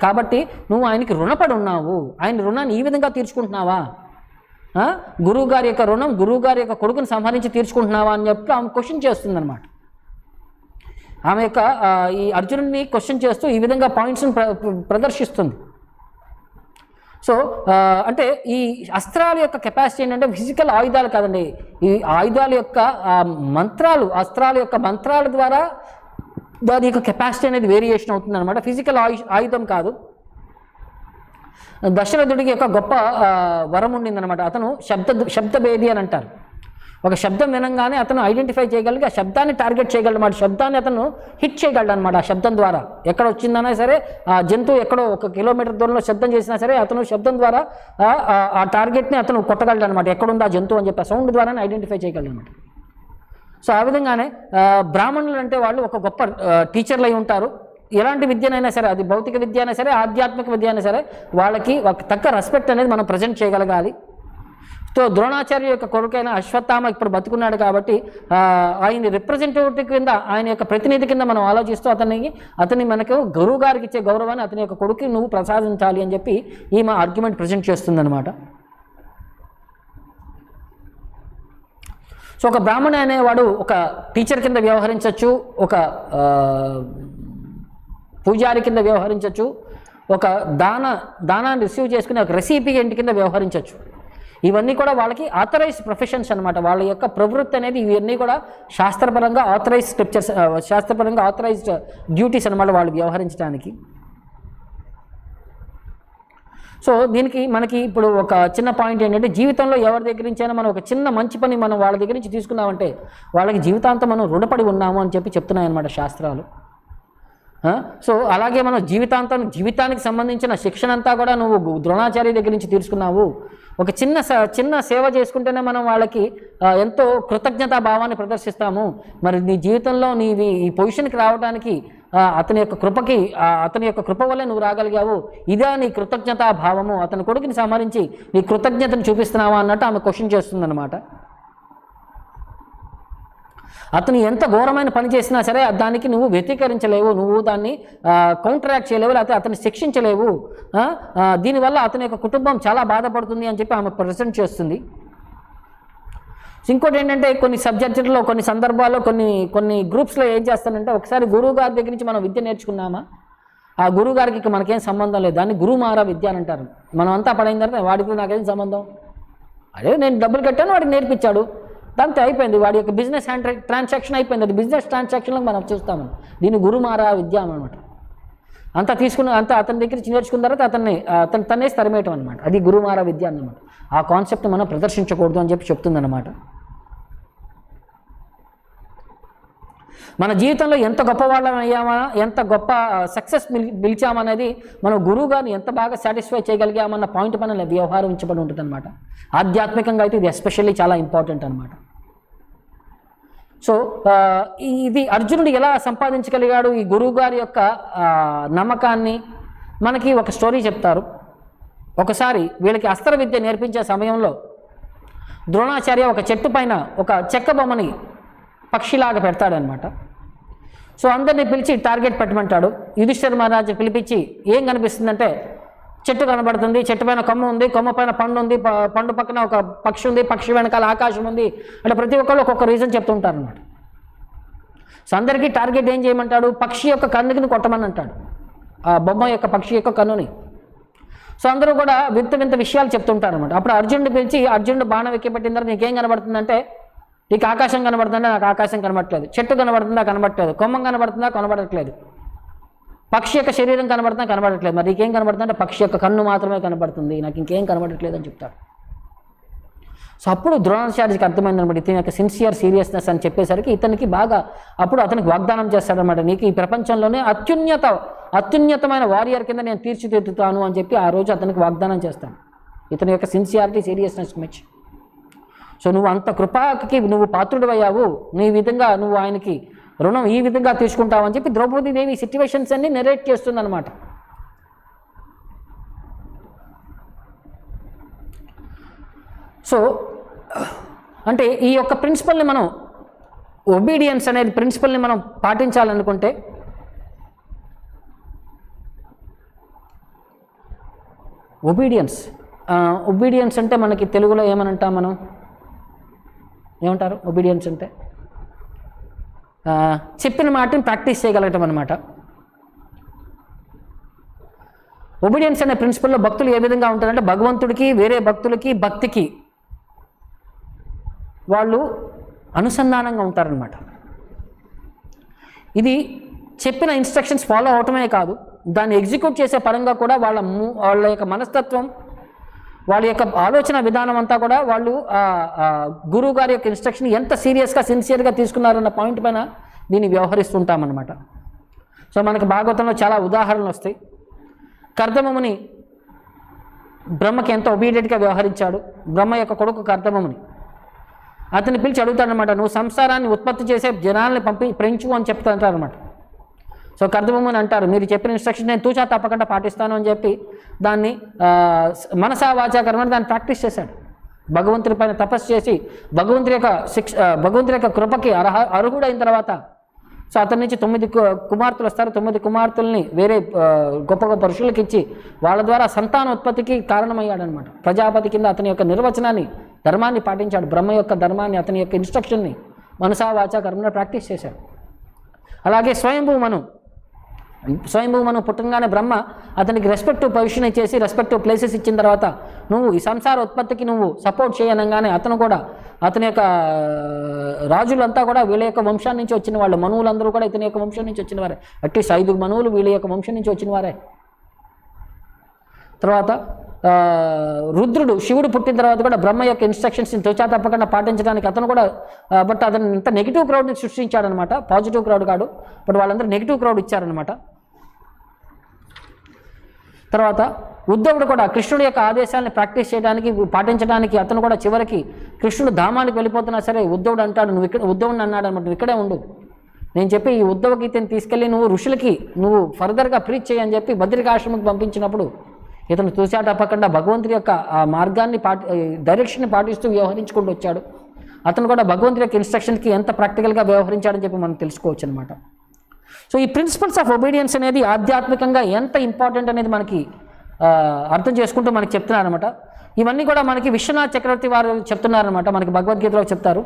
కాబట్టి నువ్వు ఆయనకి రుణపడి ఉన్నావు. ఆయన రుణాన్ని ఈ విధంగా తీర్చుకుంటున్నావా? గురువు గారి యొక్క రుణం గురువు గారి యొక్క కొడుకుని సంహరించి తీర్చుకుంటున్నావా అని చెప్పి ఆమె క్వశ్చన్ చేస్తుందన్నమాట. ఆమె యొక్క ఈ అర్జునుడిని క్వశ్చన్ చేస్తూ ఈ విధంగా పాయింట్స్ని ప్రదర్శిస్తుంది. సో అంటే ఈ అస్త్రాల యొక్క కెపాసిటీ ఏంటంటే ఫిజికల్ ఆయుధాలు కాదండి, ఈ ఆయుధాల యొక్క మంత్రాలు, అస్త్రాల యొక్క మంత్రాల ద్వారా దాని యొక్క కెపాసిటీ అనేది వేరియేషన్ అవుతుంది అనమాట. ఫిజికల్ ఆయుధం కాదు. దశరథుడికి యొక్క గొప్ప వరం ఉండిందనమాట. అతను శబ్దభేది అని అంటారు. ఒక శబ్దం వినంగానే అతను ఐడెంటిఫై చేయగలిగి ఆ శబ్దాన్ని టార్గెట్ చేయగలడు అన్నమాట. శబ్దాన్ని అతను హిట్ చేయగలడు అనమాట. ఆ శబ్దం ద్వారా ఎక్కడ వచ్చిందన్నా సరే, ఆ జంతువు ఎక్కడో 1 కిలోమీటర్ దూరంలో శబ్దం చేసినా సరే అతను శబ్దం ద్వారా ఆ టార్గెట్ని అతను కొట్టగలడు అనమాట. ఎక్కడుంది ఆ జంతువు అని చెప్పి సౌండ్ ద్వారానే ఐడెంటిఫై చేయగలడు అనమాట. సో ఆ విధంగానే బ్రాహ్మణులు అంటే వాళ్ళు ఒక గొప్ప టీచర్లు అయి ఉంటారు. ఎలాంటి విద్యనైనా సరే, అది భౌతిక విద్య అయినా సరే, ఆధ్యాత్మిక విద్య అయినా సరే, వాళ్ళకి తగ్గ రెస్పెక్ట్ అనేది మనం ప్రజెంట్ చేయగలగాలి. సో ద్రోణాచార్య యొక్క కొడుకైన అశ్వత్థామ ఇప్పుడు బతుకున్నాడు కాబట్టి ఆయన రిప్రజెంటేటివ్ కింద, ఆయన యొక్క ప్రతినిధి కింద మనం ఆలోచిస్తూ అతన్ని మనకు గురువు గారికి ఇచ్చే గౌరవాన్ని అతని యొక్క కొడుకు నువ్వు ప్రసాదించాలి అని చెప్పి ఈమె ఆర్గ్యుమెంట్ ప్రజెంట్ చేస్తుందన్నమాట. సో ఒక బ్రాహ్మణ అనేవాడు ఒక టీచర్ కింద వ్యవహరించవచ్చు, ఒక పూజారి కింద వ్యవహరించవచ్చు, ఒక దానాన్ని రిసీవ్ చేసుకుని ఒక రెసిపియెంట్ కింద వ్యవహరించవచ్చు. ఇవన్నీ కూడా వాళ్ళకి ఆథరైజ్డ్ ప్రొఫెషన్స్ అనమాట. వాళ్ళ యొక్క ప్రవృత్తి అనేది ఇవన్నీ కూడా శాస్త్రపరంగా ఆథరైజ్డ్ స్క్రిప్చర్స్, శాస్త్రపరంగా ఆథరైజ్డ్ డ్యూటీస్ అనమాట వాళ్ళు వ్యవహరించడానికి. సో దీనికి మనకి ఇప్పుడు ఒక చిన్న పాయింట్ ఏంటంటే, జీవితంలో ఎవరి దగ్గర నుంచైనా మనం ఒక చిన్న మంచి పని మనం వాళ్ళ దగ్గర నుంచి తీసుకున్నామంటే వాళ్ళకి జీవితాంతం మనం రుణపడి ఉన్నాము అని చెప్తున్నాయన్నమాట శాస్త్రాలు. సో అలాగే మనం జీవితానికి సంబంధించిన శిక్షణ అంతా కూడా నువ్వు ద్రోణాచార్య దగ్గర నుంచి తీసుకున్నావు. ఒక చిన్న సేవ చేసుకుంటేనే మనం వాళ్ళకి ఎంతో కృతజ్ఞతా భావాన్ని ప్రదర్శిస్తాము. మరి నీ జీవితంలో నీవి ఈ పొజిషన్కి రావడానికి అతని యొక్క కృప వల్లే నువ్వు రాగలిగావు. ఇదా నీ కృతజ్ఞతా భావము, అతని కొడుకుని సంహరించి నీ కృతజ్ఞతను చూపిస్తున్నావా అన్నట్టు ఆమె క్వశ్చన్ చేస్తుందన్నమాట. అతను ఎంత ఘోరమైన పని చేసినా సరే దానికి నువ్వు వ్యతికరించలేవు, నువ్వు దాన్ని కౌంటరాక్ట్ చేయలేవు, లేకపోతే అతన్ని శిక్షించలేవు. దీనివల్ల అతని యొక్క కుటుంబం చాలా బాధపడుతుంది అని చెప్పి ఆమె ప్రజెంట్ చేస్తుంది. ఇంకోటి ఏంటంటే, కొన్ని సబ్జెక్టుల్లో, కొన్ని సందర్భాల్లో, కొన్ని గ్రూప్స్లో ఏం చేస్తానంటే, ఒకసారి గురువు గారి దగ్గర నుంచి మనం విద్య నేర్చుకున్నామా, ఆ గురువు గారికి ఇక మనకేం సంబంధం లేదు, దాన్ని గురుమారా విద్య అని అంటారు. మనం అంతా పడైన తర్వాత వాడికి నాకేం సంబంధం, అదే నేను డబ్బులు కట్టాను వాడికి నేర్పించాడు, దాంతో అయిపోయింది, వాడి యొక్క బిజినెస్ ట్రాన్సాక్షన్ అయిపోయింది. అది బిజినెస్ ట్రాన్సాక్షన్లో మనం చూస్తాము. దీన్ని గురుమారా విద్య అనమాట. అంతా అతని దగ్గర నేర్చుకున్న తర్వాత తన్నే తరిమేయటం అనమాట. అది గురుమారా విద్య అన్నమాట. ఆ కాన్సెప్ట్ మనం ప్రదర్శించకూడదు అని చెప్పి చెప్తుందన్నమాట. మన జీవితంలో ఎంత గొప్ప వాళ్ళం అయ్యామా, ఎంత గొప్ప సక్సెస్ పిలిచామనేది మనం గురువు గారిని ఎంత బాగా సాటిస్ఫై చేయగలిగామన్న పాయింట్ పైన వ్యవహరించబడి ఉంటుంది అనమాట. ఆధ్యాత్మికంగా అయితే ఇది ఎస్పెషల్లీ చాలా ఇంపార్టెంట్ అనమాట. సో ఇది అర్జునుడు ఎలా సంపాదించగలిగాడు ఈ గురువు గారి యొక్క నమ్మకాన్ని, మనకి ఒక స్టోరీ చెప్తారు. ఒకసారి వీళ్ళకి అస్త్ర విద్య నేర్పించే సమయంలో ద్రోణాచార్య ఒక చెట్టు పైన ఒక చెక్క బొమ్మని పక్షిలాగా పెడతాడనమాట. సో అందరినీ పిలిచి టార్గెట్ పెట్టమంటాడు. యుధిష్ఠిర మహారాజు పిలిపించి ఏం కనిపిస్తుందంటే, చెట్టు కనబడుతుంది, చెట్టు పైన కొమ్మ ఉంది, కొమ్మ పైన పండు ఉంది, పండు పక్కన ఒక పక్షి ఉంది, పక్షి వెనకాల ఆకాశం ఉంది, అంటే ప్రతి ఒక్కళ్ళు ఒక్కొక్క రీజన్ చెప్తుంటారు అనమాట. సో అందరికీ టార్గెట్ ఏం చేయమంటాడు, పక్షి యొక్క కన్నుని కొట్టమని అంటాడు, ఆ బొమ్మ యొక్క పక్షి యొక్క కన్నుని. సో అందరూ కూడా వింత విషయాలు చెప్తుంటారు అనమాట. అప్పుడు అర్జునుడు పిలిచి, అర్జునుడు బాణం ఎక్కిపెట్టిన తర్వాత నీకేం కనబడుతుందంటే, నీకు ఆకాశం కనబడుతుందంటే నాకు ఆకాశం కనబడట్లేదు, చెట్టు కనబడుతుందా కనబడట్లేదు, కొమ్మ కనబడుతుందా కనబడట్లేదు, పక్షి యొక్క శరీరం కనబడుతుందా కనబడట్లేదు, మరి నీకేం కనబడుతుందంటే పక్షి యొక్క కన్ను మాత్రమే కనబడుతుంది, నాకు ఇంకేం కనబడట్లేదు అని చెప్తాడు. సో అప్పుడు ద్రోణాచార్యకి అర్థమైందనమాట ఇతని యొక్క సీరియస్నెస్ అని చెప్పేసరికి ఇతనికి బాగా అప్పుడు అతనికి వాగ్దానం చేస్తాడనమాట, నీకు ఈ ప్రపంచంలోనే అత్యున్నతమైన వారియర్ కింద నేను తీర్చిదిద్దుతాను అని చెప్పి ఆ రోజు అతనికి వాగ్దానం చేస్తాను, ఇతని యొక్క సిన్సియారిటీ సీరియస్నెస్ మెచ్చి. సో నువ్వు అంత కృపకి నువ్వు పాత్రుడయ్యావు, నీ విధంగా నువ్వు ఆయనకి రుణం ఈ విధంగా తీసుకుంటావు అని చెప్పి ద్రౌపదీదేవి సిచ్యువేషన్స్ అన్ని నెరేట్ చేస్తుందన్నమాట. సో అంటే ఈ యొక్క ప్రిన్సిపల్ని మనం, ఒబీడియన్స్ అనేది ప్రిన్సిపల్ని మనం పాటించాలనుకుంటే ఒబీడియన్స్ అంటే మనకి తెలుగులో ఏమని అంటాం, మనం ఏమంటారు ఒబీడియన్స్ అంటే? చెప్పిన మాటని ప్రాక్టీస్ చేయగలగటం అనమాట. ఒబీడియన్స్ అనే ప్రిన్సిపల్లో భక్తులు ఏ విధంగా ఉంటారంటే భగవంతుడికి వేరే భక్తులకి భక్తికి వాళ్ళు అనుసంధానంగా ఉంటారనమాట. ఇది చెప్పిన ఇన్స్ట్రక్షన్స్ ఫాలో అవటమే కాదు, దాన్ని ఎగ్జిక్యూట్ చేసే పరంగా కూడా వాళ్ళ యొక్క మనస్తత్వం, వాళ్ళ యొక్క ఆలోచన విధానం అంతా కూడా వాళ్ళు గురువు గారి యొక్క ఇన్స్ట్రక్షన్ ఎంత సీరియస్గా సిన్సియర్గా తీసుకున్నారన్న పాయింట్ పైన దీన్ని వ్యవహరిస్తుంటామన్నమాట. సో మనకు భాగవతంలో చాలా ఉదాహరణలు వస్తాయి. కర్దమముని బ్రహ్మకి ఎంత ఒబీడియంట్గా వ్యవహరించాడు. బ్రహ్మ యొక్క కొడుకు కర్దమముని అతన్ని పిలిచి అడుగుతాడనమాట, నువ్వు సంసారాన్ని ఉత్పత్తి చేసే జనాల్ని పెంచు అని చెప్తారనమాట. సో కర్దమముని అంటారు, మీరు చెప్పిన ఇన్స్ట్రక్షన్ నేను తూచా తప్పకుండా పాటిస్తాను అని చెప్పి దాన్ని మనసా వాచా కర్మని దాన్ని ప్రాక్టీస్ చేశాడు. భగవంతుడి పైన తపస్సు చేసి భగవంతుడి యొక్క కృపకి అర్హుడైన తర్వాత సో అతని నుంచి 9 కుమార్తెలు వస్తారు. 9 కుమార్తెల్ని వేరే గొప్ప గొప్ప ఋషులకి ఇచ్చి వాళ్ళ ద్వారా సంతానోత్పత్తికి కారణమయ్యాడనమాట. ప్రజాపతి కింద అతని యొక్క నిర్వచనాన్ని ధర్మాన్ని పాటించాడు. బ్రహ్మ యొక్క ధర్మాన్ని అతని యొక్క ఇన్స్ట్రక్షన్ని మనసా వాచా కర్మని ప్రాక్టీస్ చేశాడు. అలాగే స్వయంభూ మను పుట్టంగానే బ్రహ్మ అతనికి రెస్పెక్టివ్ పొజిషన్ ఇచ్చేసి రెస్పెక్టివ్ ప్లేసెస్ ఇచ్చిన తర్వాత నువ్వు ఈ సంసార ఉత్పత్తికి నువ్వు సపోర్ట్ చేయనంగానే అతను కూడా అతని యొక్క రాజులంతా కూడా వీళ్ళ యొక్క వంశం నుంచి వచ్చిన వాళ్ళు, మనువులందరూ కూడా ఇతని యొక్క వంశం నుంచి వచ్చిన వారే. అట్లీస్ట్ 5 మనువులు వీళ్ళ యొక్క వంశం నుంచి వచ్చిన వారే. తర్వాత రుద్రుడు శివుడు పుట్టిన తర్వాత కూడా బ్రహ్మ యొక్క ఇన్స్ట్రక్షన్స్ని తోచా తప్పకుండా పాటించడానికి అతను కూడా బట్ అతను ఇంత నెగిటివ్ క్రౌడ్ని సృష్టించాడనమాట. పాజిటివ్ క్రౌడ్ కాదు, బట్ వాళ్ళందరూ నెగిటివ్ క్రౌడ్ ఇచ్చారనమాట. తర్వాత ఉద్ధవుడు కూడా కృష్ణుడి యొక్క ఆదేశాలను ప్రాక్టీస్ చేయడానికి పాటించడానికి అతను కూడా చివరికి కృష్ణుడు ధామానికి వెళ్ళిపోతున్నా సరే ఉద్ధవుడు అంటాడు, ఉద్ధవుడిని అన్నాడు అనమాట, నువ్వు ఇక్కడే ఉండు, నేను చెప్పి ఈ ఉద్ధవ గీతని తీసుకెళ్ళి నువ్వు ఋషులకి నువ్వు ఫర్దర్గా ప్రీచ్ చేయని చెప్పి బద్రికాశ్రమకి పంపించినప్పుడు ఇతను తూచా తప్పకుండా భగవంతుడి యొక్క ఆ మార్గాన్ని డైరెక్షన్ని పాటిస్తూ వ్యవహరించుకుంటూ వచ్చాడు. అతను కూడా భగవంతుడి యొక్క ఇన్స్ట్రక్షన్కి ఎంత ప్రాక్టికల్గా వ్యవహరించాడని చెప్పి మనం తెలుసుకోవచ్చు అనమాట. సో ఈ ప్రిన్సిపల్స్ ఆఫ్ ఒబీడియన్స్ అనేది ఆధ్యాత్మికంగా ఎంత ఇంపార్టెంట్ అనేది మనకి అర్థం చేసుకుంటూ మనకి చెప్తున్నారనమాట. ఇవన్నీ కూడా మనకి విశ్వనాథ్ చక్రవర్తి వారు చెప్తున్నారనమాట. మనకి భగవద్గీతలో చెప్తారు,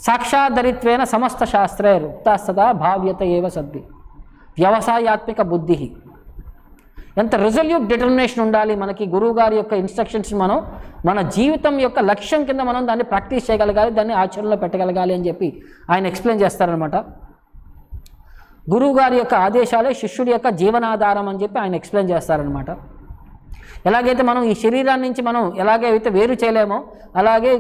సాక్షాదరిత్వేన సమస్త శాస్త్రే రుక్తాస్తదా భావ్యత ఏవ సద్ది వ్యవసాయాత్మిక బుద్ధి. ఎంత రిజల్యూట్ డిటర్మినేషన్ ఉండాలి మనకి. గురువు గారి యొక్క ఇన్స్ట్రక్షన్స్ మనం మన జీవితం యొక్క లక్ష్యం కింద మనం దాన్ని ప్రాక్టీస్ చేయగలగాలి, దాన్ని ఆచరణలో పెట్టగలగాలి అని చెప్పి ఆయన ఎక్స్ప్లెయిన్ చేస్తారనమాట. గురువు గారి యొక్క ఆదేశాలే శిష్యుడి యొక్క జీవనాధారం అని చెప్పి ఆయన ఎక్స్ప్లెయిన్ చేస్తారనమాట. ఎలాగైతే మనం ఈ శరీరాన్ని నుంచి మనం ఎలాగైతే వేరు చేయలేమో అలాగే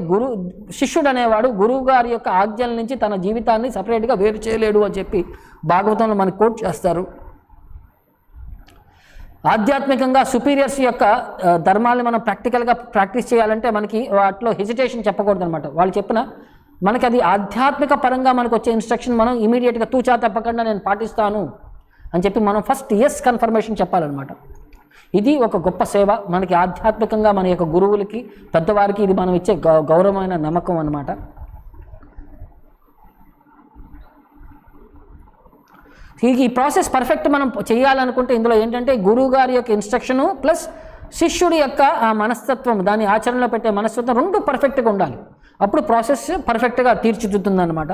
శిష్యుడు అనేవాడు గురువు గారి యొక్క ఆజ్ఞల నుంచి తన జీవితాన్ని సపరేట్గా వేరు చేయలేడు అని చెప్పి భాగవతంలో మనకు కోట్ చేస్తారు. ఆధ్యాత్మికంగా సుపీరియర్స్ యొక్క ధర్మాన్ని మనం ప్రాక్టికల్గా ప్రాక్టీస్ చేయాలంటే మనకి వాటిలో హెజిటేషన్ చెప్పకూడదు అనమాట. వాళ్ళు చెప్పిన మనకి అది ఆధ్యాత్మిక పరంగా మనకు వచ్చే ఇన్స్ట్రక్షన్ మనం ఇమీడియట్గా తూచా తప్పకుండా నేను పాటిస్తాను అని చెప్పి మనం ఫస్ట్ ఎస్ కన్ఫర్మేషన్ చెప్పాలన్నమాట. ఇది ఒక గొప్ప సేవ మనకి ఆధ్యాత్మికంగా మన యొక్క గురువులకి పెద్దవారికి ఇది మనం ఇచ్చే గౌరవమైన నమ్మకం అన్నమాట. ఈ ప్రాసెస్ పర్ఫెక్ట్ మనం చేయాలనుకుంటే ఇందులో ఏంటంటే గురువు గారి యొక్క ఇన్స్ట్రక్షను ప్లస్ శిష్యుడి యొక్క ఆ మనస్తత్వం, దాన్ని ఆచరణలో పెట్టే మనస్తత్వం రెండు పర్ఫెక్ట్గా ఉండాలి. అప్పుడు ప్రాసెస్ పర్ఫెక్ట్గా తీర్చిదిద్దుతుందన్నమాట.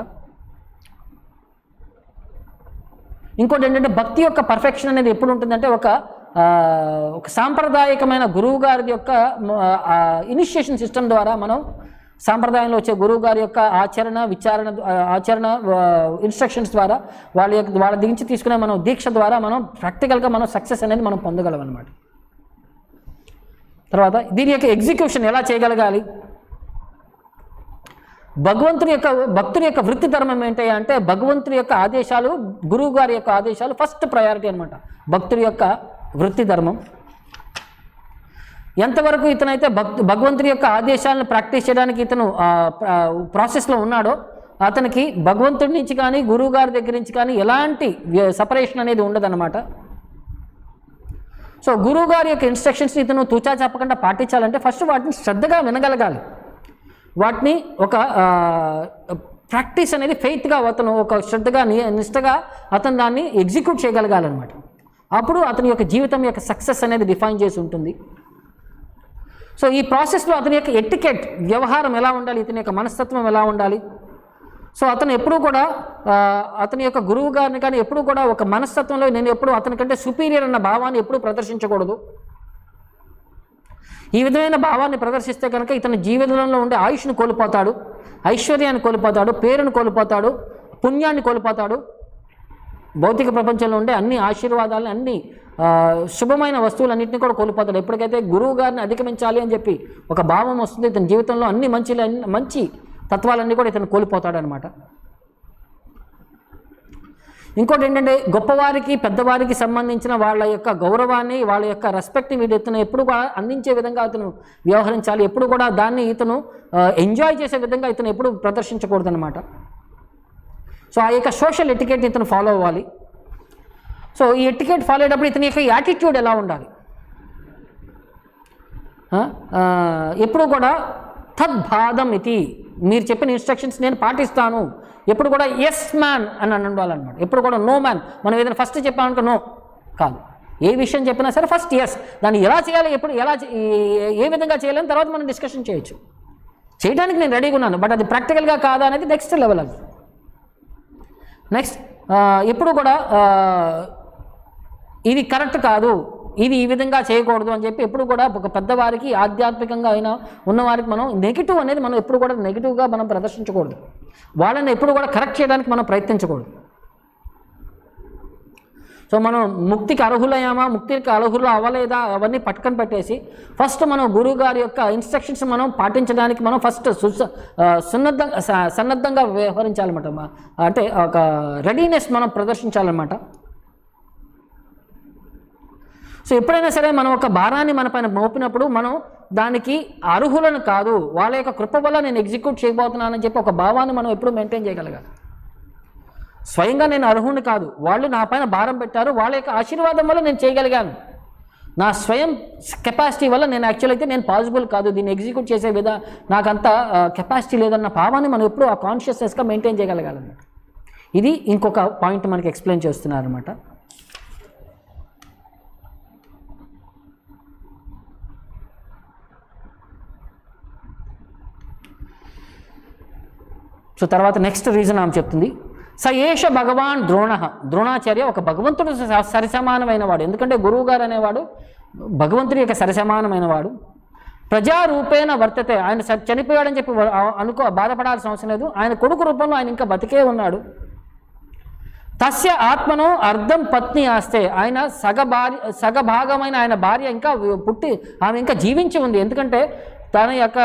ఇంకోటి ఏంటంటే భక్తి యొక్క పర్ఫెక్షన్ అనేది ఎప్పుడు ఉంటుందంటే ఒక సాంప్రదాయకమైన గురువు గారి యొక్క ఇనిషియేషన్ సిస్టమ్ ద్వారా మనం సాంప్రదాయంలో వచ్చే గురువు గారి యొక్క ఆచరణ ఇన్స్ట్రక్షన్స్ ద్వారా వాళ్ళ దించి తీసుకునే మనం దీక్ష ద్వారా మనం ప్రాక్టికల్గా మనం సక్సెస్ అనేది మనం పొందగలం అన్నమాట. తర్వాత దీని యొక్క ఎగ్జిక్యూషన్ ఎలా చేయగలగాలి? భక్తుని యొక్క వృత్తి ధర్మం ఏంటి అంటే భగవంతుని యొక్క ఆదేశాలు, గురువు గారి యొక్క ఆదేశాలు ఫస్ట్ ప్రయారిటీ అనమాట. భక్తుడి యొక్క వృత్తి ధర్మం ఎంతవరకు ఇతనైతే భగవంతుడి యొక్క ఆదేశాలను ప్రాక్టీస్ చేయడానికి ఇతను ప్రాసెస్లో ఉన్నాడో అతనికి భగవంతుడి నుంచి కానీ గురువు గారి దగ్గర నుంచి కానీ ఎలాంటి సపరేషన్ అనేది ఉండదన్నమాట. సో గురువు గారి యొక్క ఇన్స్ట్రక్షన్స్ని ఇతను తూచా చెప్పకుండా పాటించాలంటే ఫస్ట్ వాటిని శ్రద్ధగా వినగలగాలి. వాటిని ఒక ప్రాక్టీస్ అనేది ఫెయిత్గా అతను ఒక శ్రద్ధగా నిష్టగా అతను దాన్ని ఎగ్జిక్యూట్ చేయగలగాలన్నమాట. అప్పుడు అతని యొక్క జీవితం యొక్క సక్సెస్ అనేది డిఫైన్ చేసి ఉంటుంది. సో ఈ ప్రాసెస్లో అతని యొక్క ఎటికెట్, వ్యవహారం ఎలా ఉండాలి, ఇతని యొక్క మనస్తత్వం ఎలా ఉండాలి, సో అతను ఎప్పుడూ కూడా అతని యొక్క గురువు గారిని కానీ ఎప్పుడూ కూడా ఒక మనస్తత్వంలో నేను ఎప్పుడు అతనికంటే సుపీరియర్ అన్న భావాన్ని ఎప్పుడూ ప్రదర్శించకూడదు. ఈ విధమైన భావాన్ని ప్రదర్శిస్తే కనుక ఇతని జీవితంలో ఉండే ఆయుష్ను కోల్పోతాడు, ఐశ్వర్యాన్ని కోల్పోతాడు, పేరును కోల్పోతాడు, పుణ్యాన్ని కోల్పోతాడు, భౌతిక ప్రపంచంలో ఉండే అన్ని ఆశీర్వాదాలను, అన్ని శుభమైన వస్తువులన్నింటినీ కూడా కోల్పోతాడు. ఎప్పటికైతే గురువు గారిని అధిగమించాలి అని చెప్పి ఒక భావం వస్తుంది, ఇతని జీవితంలో అన్ని మంచి తత్వాలన్నీ కూడా ఇతను కోల్పోతాడు అనమాట. ఇంకోటి ఏంటంటే గొప్పవారికి పెద్దవారికి సంబంధించిన వాళ్ళ యొక్క గౌరవాన్ని, వాళ్ళ యొక్క రెస్పెక్ట్ని వీడు ఇతను ఎప్పుడు కూడా అందించే విధంగా అతను వ్యవహరించాలి. ఎప్పుడు కూడా దాన్ని ఇతను ఎంజాయ్ చేసే విధంగా ఇతను ఎప్పుడు ప్రదర్శించకూడదు అనమాట. సో ఆ యొక్క సోషల్ ఎటికెట్ని ఇతను ఫాలో అవ్వాలి. సో ఈ ఎటికెట్ ఫాలో అయ్యేటప్పుడు ఇతని యొక్క యాటిట్యూడ్ ఎలా ఉండాలి? ఎప్పుడు కూడా తద్బాధం ఇది, మీరు చెప్పిన ఇన్స్ట్రక్షన్స్ నేను పాటిస్తాను, ఎప్పుడు కూడా ఎస్ మ్యాన్ అని ఉండాలన్నమాట. ఎప్పుడు కూడా నో మ్యాన్. మనం ఏదైనా ఫస్ట్ చెప్పామనుకో నో కాదు, ఏ విషయం చెప్పినా సరే ఫస్ట్ ఎస్. దాన్ని ఎలా చేయాలి, ఎప్పుడు ఎలా ఏ విధంగా చేయాలని తర్వాత మనం డిస్కషన్ చేయొచ్చు. చేయడానికి నేను రెడీగా ఉన్నాను, బట్ అది ప్రాక్టికల్గా కాదా అనేది నెక్స్ట్ లెవెల్. అది నెక్స్ట్ ఎప్పుడు కూడా ఇది కరెక్ట్ కాదు, ఇది ఈ విధంగా చేయకూడదు అని చెప్పి ఎప్పుడు కూడా ఒక పెద్దవారికి ఆధ్యాత్మికంగా అయినా ఉన్నవారికి మనం నెగిటివ్ అనేది మనం ఎప్పుడు కూడా నెగిటివ్గా మనం ప్రదర్శించకూడదు. వాళ్ళని ఎప్పుడు కూడా కరెక్ట్ చేయడానికి మనం ప్రయత్నించకూడదు. సో మనం ముక్తికి అర్హులయ్యామా, ముక్తికి అర్హులు అవ్వలేదా అవన్నీ పట్టుకొని పెట్టేసి ఫస్ట్ మనం గురువు గారి యొక్క ఇన్స్ట్రక్షన్స్ మనం పాటించడానికి మనం ఫస్ట్ సన్నద్ధంగా వ్యవహరించాలన్నమాట. అంటే ఒక రెడీనెస్ మనం ప్రదర్శించాలన్నమాట. సో ఎప్పుడైనా సరే మనం ఒక భారాన్ని మన పైన మోపినప్పుడు మనం దానికి అర్హులను కాదు, వాళ్ళ యొక్క కృప వల్ల నేను ఎగ్జిక్యూట్ చేయబోతున్నానని చెప్పి ఒక భావాన్ని మనం ఎప్పుడు మెయింటైన్ చేయగలగాలి. స్వయంగా నేను అర్హుని కాదు, వాళ్ళు నా పైన భారం పెట్టారు, వాళ్ళ యొక్క ఆశీర్వాదం వల్ల నేను చేయగలిగాను. నా స్వయం కెపాసిటీ వల్ల నేను యాక్చువల్ అయితే నేను పాసిబుల్ కాదు, దీన్ని ఎగ్జిక్యూట్ చేసే నాకంత కెపాసిటీ లేదన్న భావాన్ని మనం ఎప్పుడు ఆ కాన్షియస్నెస్గా మెయింటైన్ చేయగలగాలన్నమాట. ఇది ఇంకొక పాయింట్ మనకి ఎక్స్ప్లెయిన్ చేస్తున్నారన్నమాట. సో తర్వాత నెక్స్ట్ రీజన్ ఆమె చెప్తుంది, సయేష భగవాన్ ద్రోణాచార్య ఒక భగవంతుడు సరిసమానమైన వాడు. ఎందుకంటే గురువు గారు అనేవాడు భగవంతుడి యొక్క సరిసమానమైన వాడు. ప్రజారూపేణ వర్తతే, ఆయన చనిపోయాడని చెప్పి బాధపడాల్సిన అవసరం లేదు. ఆయన కొడుకు రూపంలో ఆయన ఇంకా బతికే ఉన్నాడు. తస్య ఆత్మను అర్ధం పత్ని ఆస్తే, ఆయన సగభాగమైన ఆయన భార్య ఇంకా ఆమె ఇంకా జీవించి ఉంది. ఎందుకంటే తన యొక్క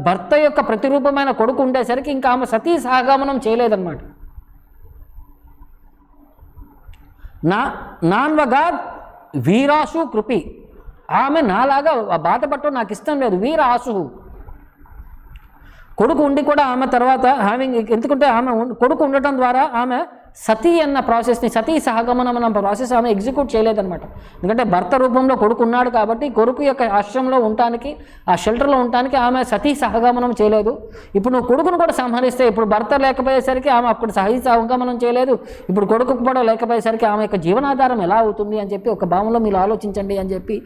భర్త యొక్క ప్రతిరూపమైన కొడుకు ఉండేసరికి ఇంకా ఆమె సతీ సహగమనం చేయలేదన్నమాట. నాన్వగా వీరాసు కృపి, ఆమె నాలాగా బాధపడటం నాకు ఇష్టం లేదు. వీరాసు కొడుకు ఉండి కూడా ఆమె తర్వాత ఎందుకంటే ఆమె కొడుకు ఉండటం ద్వారా ఆమె సతీ అన్న ప్రాసెస్ని, సతీ సహగమనం అన్న ప్రాసెస్ ఆమె ఎగ్జిక్యూట్ చేయలేదన్నమాట. ఎందుకంటే భర్త రూపంలో కొడుకు ఉన్నాడు కాబట్టి కొడుకు యొక్క ఆశ్రమంలో ఉండటానికి, ఆ షెల్టర్లో ఉండటానికి ఆమె సతీ సహగమనం చేయలేదు. ఇప్పుడు నువ్వు కొడుకును కూడా సంహరిస్తే, ఇప్పుడు భర్త లేకపోయేసరికి ఆమె అప్పుడు సహీ సహగమనం చేయలేదు, ఇప్పుడు కొడుకు కూడా లేకపోయేసరికి ఆమె యొక్క జీవనాధారం ఎలా అవుతుంది అని చెప్పి ఒక భావంలో మీరు ఆలోచించండి అని చెప్పి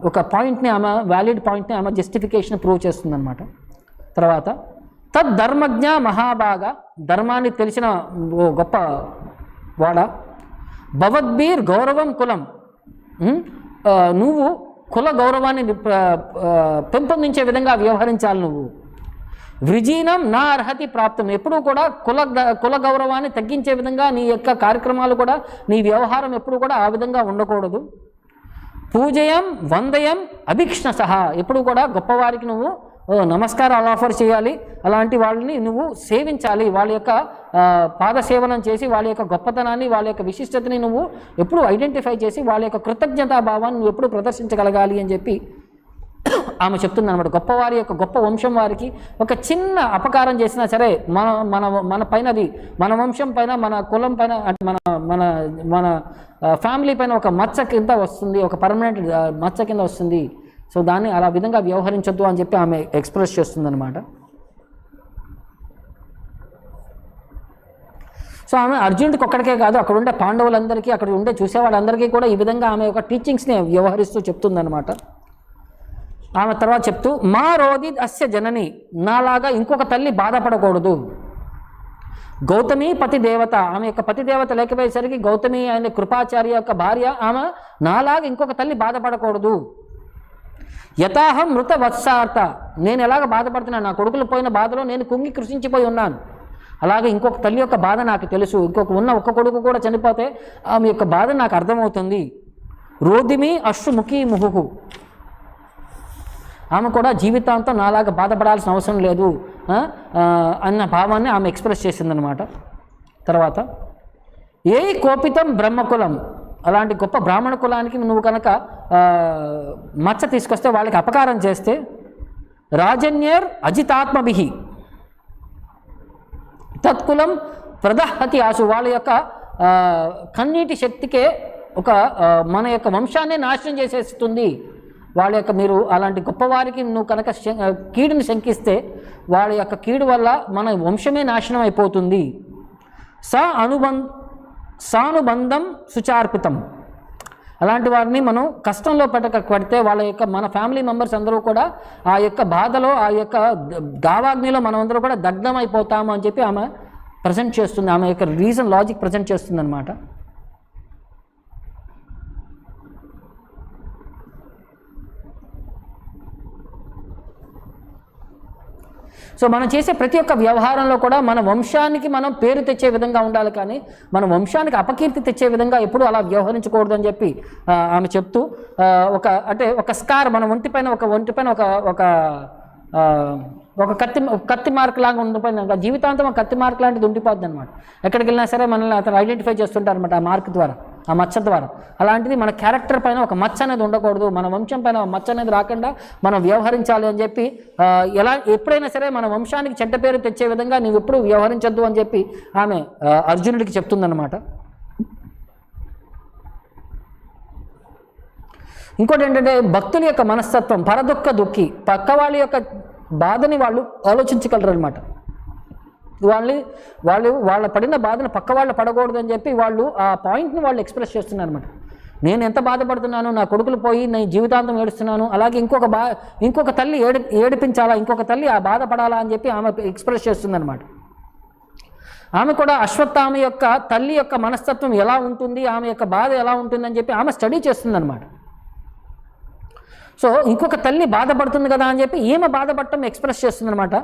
ఒక పాయింట్ని ఆమె వ్యాలిడ్ పాయింట్ని ఆమె జస్టిఫికేషన్ ప్రూవ్ చేస్తుందన్నమాట. తర్వాత తద్ధర్మజ్ఞ మహాభాగ, ధర్మాన్ని తెలిసిన గొప్ప వాడ, భవద్భీర్ గౌరవం కులం, నువ్వు కుల గౌరవాన్ని పెంపొందించే విధంగా వ్యవహరించాలి. నువ్వు వృజీనం నా అర్హతి ప్రాప్తం, ఎప్పుడూ కూడా కుల గౌరవాన్ని తగ్గించే విధంగా నీ యొక్క కార్యక్రమాలు కూడా, నీ వ్యవహారం ఎప్పుడు కూడా ఆ విధంగా ఉండకూడదు. పూజయం వందయం అభిక్ష్ణసహ, ఎప్పుడు కూడా గొప్పవారికి నువ్వు నమస్కారాలు ఆఫర్ చేయాలి, అలాంటి వాళ్ళని నువ్వు సేవించాలి, వాళ్ళ యొక్క పాదసేవనం చేసి వాళ్ళ యొక్క గొప్పతనాన్ని, వాళ్ళ యొక్క విశిష్టతని నువ్వు ఎప్పుడు ఐడెంటిఫై చేసి వాళ్ళ యొక్క కృతజ్ఞతాభావాన్ని నువ్వు ఎప్పుడు ప్రదర్శించగలగాలి అని చెప్పి ఆమె చెప్తుంది అనమాట. గొప్పవారి యొక్క గొప్ప వంశం వారికి ఒక చిన్న అపకారం చేసినా సరే మన మన మన పైనది, మన వంశం పైన, మన కులం పైన, మన మన మన ఫ్యామిలీ పైన ఒక మచ్చ కింద వస్తుంది, ఒక పర్మనెంట్ మచ్చ కింద వస్తుంది. సో దాన్ని అలా విధంగా వ్యవహరించొద్దు అని చెప్పి ఆమె ఎక్స్ప్రెస్ చేస్తుందన్నమాట. సో ఆమె అర్జునుడికి ఒక్కడికే కాదు, అక్కడ ఉండే పాండవులందరికీ, అక్కడ ఉండే చూసేవాళ్ళందరికీ కూడా ఈ విధంగా ఆమె యొక్క టీచింగ్స్ని వ్యవహరిస్తూ చెప్తుందన్నమాట. ఆమె తర్వాత చెప్తూ మా రోది అస్య జనని, నాలాగా ఇంకొక తల్లి బాధపడకూడదు. గౌతమి పతి దేవత, ఆమె యొక్క పతి దేవత లేకపోయేసరికి గౌతమి ఆయన కృపాచార్య యొక్క భార్య, ఆమె నాలాగా ఇంకొక తల్లి బాధపడకూడదు. యథాహం మృత వత్సార్త, నేను ఎలాగ బాధపడుతున్నాను, నా కొడుకులు పోయిన బాధలో నేను కుంగి కృషించిపోయి ఉన్నాను, అలాగే ఇంకొక తల్లి యొక్క బాధ నాకు తెలుసు. ఒక్క కొడుకు కూడా చనిపోతే ఆమె యొక్క బాధ నాకు అర్థమవుతుంది. రోదిమి అశ్రుముఖి ముహుహు, ఆమె కూడా జీవితాంతం నాలాగా బాధపడాల్సిన అవసరం లేదు అన్న భావాన్ని ఆమె ఎక్స్ప్రెస్ చేసిందనమాట. తర్వాత ఏ కోపితం బ్రహ్మకులం, అలాంటి గొప్ప బ్రాహ్మణ కులానికి నువ్వు కనుక మచ్చ తీసుకొస్తే, వాళ్ళకి అపకారం చేస్తే, రాజన్యర్ అజితాత్మభిహి తత్కులం ప్రదహతి ఆసు, వాళ్ళ యొక్క కన్నీటి శక్తికే ఒక మన యొక్క వంశాన్ని నాశనం చేసేస్తుంది. వాళ్ళ యొక్క మీరు అలాంటి గొప్పవారికి నువ్వు కనుక కీడుని శంకిస్తే, వాళ్ళ యొక్క కీడు వల్ల మన వంశమే నాశనం అయిపోతుంది. సానుబంధం సుచార్పితం, అలాంటి వారిని మనం కష్టంలో పడితే వాళ్ళ యొక్క మన ఫ్యామిలీ మెంబర్స్ అందరూ కూడా ఆ యొక్క బాధలో, ఆ యొక్క దావాగ్నిలో మనం అందరూ కూడా దగ్ధం అయిపోతాము అని చెప్పి ఆమె ప్రజెంట్ చేస్తుంది. ఆమె యొక్క రీజన్ లాజిక్ ప్రజెంట్ చేస్తుంది అనమాట. సో మనం చేసే ప్రతి ఒక్క వ్యవహారంలో కూడా మన వంశానికి మనం పేరు తెచ్చే విధంగా ఉండాలి, కానీ మన వంశానికి అపకీర్తి తెచ్చే విధంగా ఎప్పుడూ అలా వ్యవహరించకూడదు అని చెప్పి ఆమె చెప్తూ, ఒక స్కార్ మన ఒంటిపైన ఒక కత్తి మార్క్ లాగా ఉండిపోయింది, జీవితాంతం ఒక కత్తి మార్క్ లాంటిది ఉండిపోద్ది అనమాట. ఎక్కడికి వెళ్ళినా సరే మనల్ని అతను ఐడెంటిఫై చేస్తుంటారు అనమాట ఆ మార్క్ ద్వారా, ఆ మచ్చ ద్వారా. అలాంటిది మన క్యారెక్టర్ పైన ఒక మచ్చ అనేది ఉండకూడదు, మన వంశం పైన మచ్చ అనేది రాకుండా మనం వ్యవహరించాలి అని చెప్పి, ఎప్పుడైనా సరే మన వంశానికి చెడ్డ పేరు తెచ్చే విధంగా నువ్వు ఎప్పుడు వ్యవహరించద్దు అని చెప్పి ఆమె అర్జునుడికి చెప్తుందన్నమాట. ఇంకోటి ఏంటంటే భక్తుల యొక్క మనస్తత్వం, పరదుఃఖ దుఃఖి, పక్క వాళ్ళ యొక్క బాధని వాళ్ళు ఆలోచించగలరు అనమాట. వాళ్ళ పడిన బాధను పక్క వాళ్ళు పడకూడదు అని చెప్పి వాళ్ళు ఆ పాయింట్ని వాళ్ళు ఎక్స్ప్రెస్ చేస్తున్నారు అనమాట. నేను ఎంత బాధపడుతున్నాను, నా కొడుకులు పోయి నేను జీవితాంతం ఏడుస్తున్నాను, అలాగే ఇంకొక తల్లి ఏడిపించాలా, ఇంకొక తల్లి ఆ బాధపడాలా అని చెప్పి ఆమె ఎక్స్ప్రెస్ చేస్తుందన్నమాట. ఆమె కూడా అశ్వత్థామ యొక్క తల్లి యొక్క మనస్తత్వం ఎలా ఉంటుంది, ఆమె యొక్క బాధ ఎలా ఉంటుందని చెప్పి ఆమె స్టడీ చేస్తుందన్నమాట. సో ఇంకొక తల్లి బాధపడుతుంది కదా అని చెప్పి ఈమె బాధపడటం ఎక్స్ప్రెస్ చేస్తుందన్నమాట.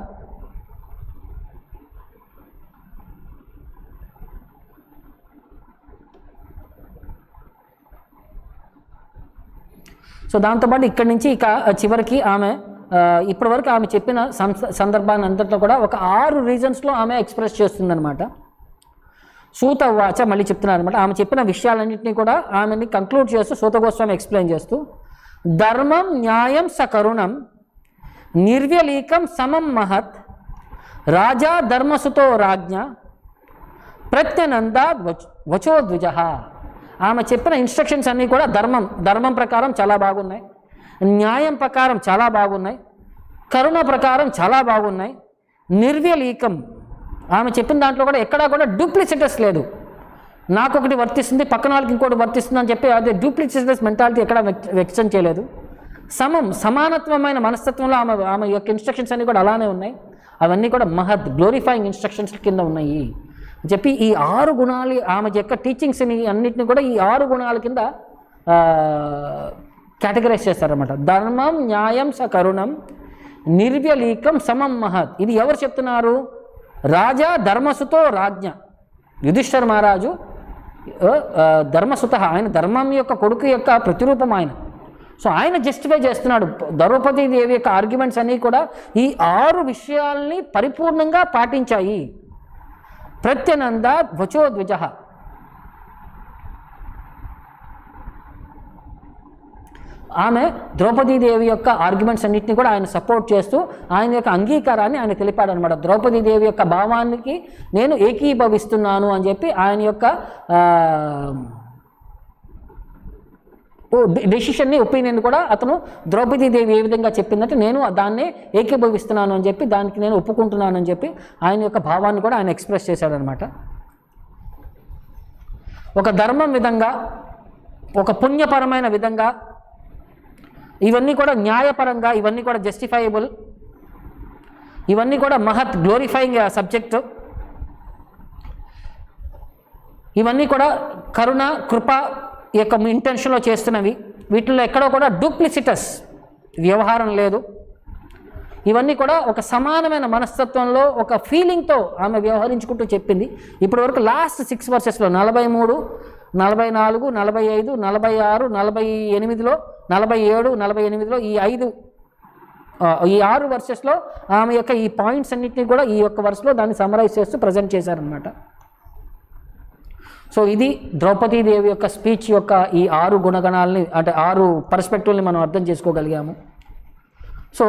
సో దాంతోపాటు ఇక్కడి నుంచి ఇక చివరికి ఆమె ఇప్పటివరకు ఆమె చెప్పిన సందర్భాన్ని అంతట్లో కూడా ఒక 6 రీజన్స్లో ఆమె ఎక్స్ప్రెస్ చేస్తుందన్నమాట. సూత వాచ మళ్ళీ చెప్తున్నారనమాట. ఆమె చెప్పిన విషయాలన్నింటినీ కూడా ఆమెని కంక్లూడ్ చేస్తూ సూత గోస్వామి ఎక్స్ప్లెయిన్ చేస్తూ, ధర్మం న్యాయం సకరుణం నిర్వ్యలీకం సమం మహత్ రాజా ధర్మసుతో రాజ్ఞ ప్రత్యనంద వచోద్విజ. ఆమె చెప్పిన ఇన్స్ట్రక్షన్స్ అన్నీ కూడా ధర్మం ప్రకారం చాలా బాగున్నాయి, న్యాయం ప్రకారం చాలా బాగున్నాయి, కరుణ ప్రకారం చాలా బాగున్నాయి, నిర్వ్యలీకం, ఆమె చెప్పిన దాంట్లో కూడా ఎక్కడా కూడా డూప్లిసిటస్ లేదు. నాకొకటి వర్తిస్తుంది పక్కన వాళ్ళకి ఇంకోటి వర్తిస్తుంది అని చెప్పి అదే డూప్లిసిటస్ మెంటాలిటీ ఎక్కడా వ్యక్తం చేయలేదు. సమానత్వమైన మనస్తత్వంలో ఆమె యొక్క ఇన్స్ట్రక్షన్స్ అన్నీ కూడా అలానే ఉన్నాయి. అవన్నీ కూడా మహత్ గ్లోరిఫైయింగ్ ఇన్స్ట్రక్షన్స్ కింద ఉన్నాయి అని చెప్పి ఈ 6 గుణాలు ఆమె యొక్క టీచింగ్స్ని అన్నింటినీ కూడా ఈ 6 గుణాల కింద కేటగరైజ్ చేస్తారన్నమాట. ధర్మం న్యాయం సకరుణం నిర్వ్యలీకం సమం మహత్. ఇది ఎవరు చెప్తున్నారు? రాజా ధర్మసుతో రాజ్ఞ. యుధిష్ఠిర మహారాజు ధర్మసుత, ఆయన ధర్మం యొక్క కొడుకు యొక్క ప్రతిరూపం ఆయన. సో ఆయన జస్టిఫై చేస్తున్నాడు. ద్రౌపది దేవి యొక్క ఆర్గ్యుమెంట్స్ అన్నీ కూడా ఈ 6 విషయాల్ని పరిపూర్ణంగా పాటించాయి. ప్రత్యనంద వచోద్విజ, ఆమె ద్రౌపదీదేవి యొక్క ఆర్గ్యుమెంట్స్ అన్నింటినీ కూడా ఆయన సపోర్ట్ చేస్తూ ఆయన యొక్క అంగీకారాన్ని ఆయన తెలిపాడు అనమాట. ద్రౌపదీదేవి యొక్క భావానికి నేను ఏకీభవిస్తున్నాను అని చెప్పి ఆయన యొక్క డెసిషన్ని ఒపీనియన్ కూడా అతను ద్రౌపదీదేవి ఏ విధంగా చెప్పిందంటే నేను దాన్నే ఏకీభవిస్తున్నాను అని చెప్పి దానికి నేను ఒప్పుకుంటున్నాను అని చెప్పి ఆయన యొక్క భావాన్ని కూడా ఆయన ఎక్స్ప్రెస్ చేశాడనమాట. ఒక ధర్మం విధంగా, ఒక పుణ్యపరమైన విధంగా ఇవన్నీ కూడా న్యాయపరంగా, ఇవన్నీ కూడా జస్టిఫైయబుల్, ఇవన్నీ కూడా మహత్ గ్లోరిఫైయింగ్ సబ్జెక్టు, ఇవన్నీ కూడా కరుణ కృప యొక్క ఇంటెన్షన్లో చేస్తున్నవి. వీటిల్లో ఎక్కడో కూడా డూప్లిసిటస్ వ్యవహారం లేదు. ఇవన్నీ కూడా ఒక సమానమైన మనస్తత్వంలో ఒక ఫీలింగ్తో ఆమె వ్యవహరించుకుంటూ చెప్పింది. ఇప్పటి వరకు లాస్ట్ 6 వర్సెస్లో 43, 44, 45, 46, 48లో, 47, 48లో ఈ 6 వర్సెస్లో ఆమె యొక్క ఈ పాయింట్స్ అన్నింటినీ కూడా ఈ యొక్క వర్స్లో దాన్ని సమరైజ్ చేస్తూ ప్రజెంట్ చేశారనమాట. సో ఇది ద్రౌపదీదేవి యొక్క స్పీచ్ యొక్క ఈ 6 గుణగణాలని, అంటే 6 పర్స్పెక్టివ్ని మనం అర్థం చేసుకోగలిగాము. సో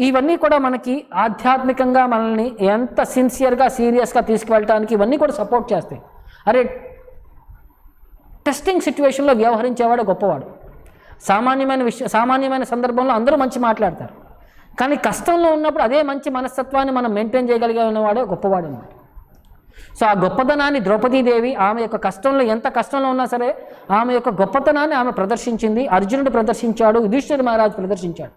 ఇవన్నీ కూడా మనకి ఆధ్యాత్మికంగా మనల్ని ఎంత సిన్సియర్గా సీరియస్గా తీసుకువెళ్ళటానికి ఇవన్నీ కూడా సపోర్ట్ చేస్తాయి. అరే, టెస్టింగ్ సిచ్యువేషన్లో వ్యవహరించేవాడు గొప్పవాడు. సామాన్యమైన సందర్భంలో అందరూ మంచి మాట్లాడతారు, కానీ కష్టంలో ఉన్నప్పుడు అదే మంచి మనస్తత్వాన్ని మనం మెయింటైన్ చేయగలిగినవాడే గొప్పవాడు అన్నమాట. సో ఆ గొప్పతనాన్ని ద్రౌపదీదేవి ఆమె యొక్క కష్టంలో, ఎంత కష్టంలో ఉన్నా సరే ఆమె యొక్క గొప్పతనాన్ని ఆమె ప్రదర్శించింది. అర్జునుడు ప్రదర్శించాడు, యుధిష్ఠిర మహారాజు ప్రదర్శించాడు.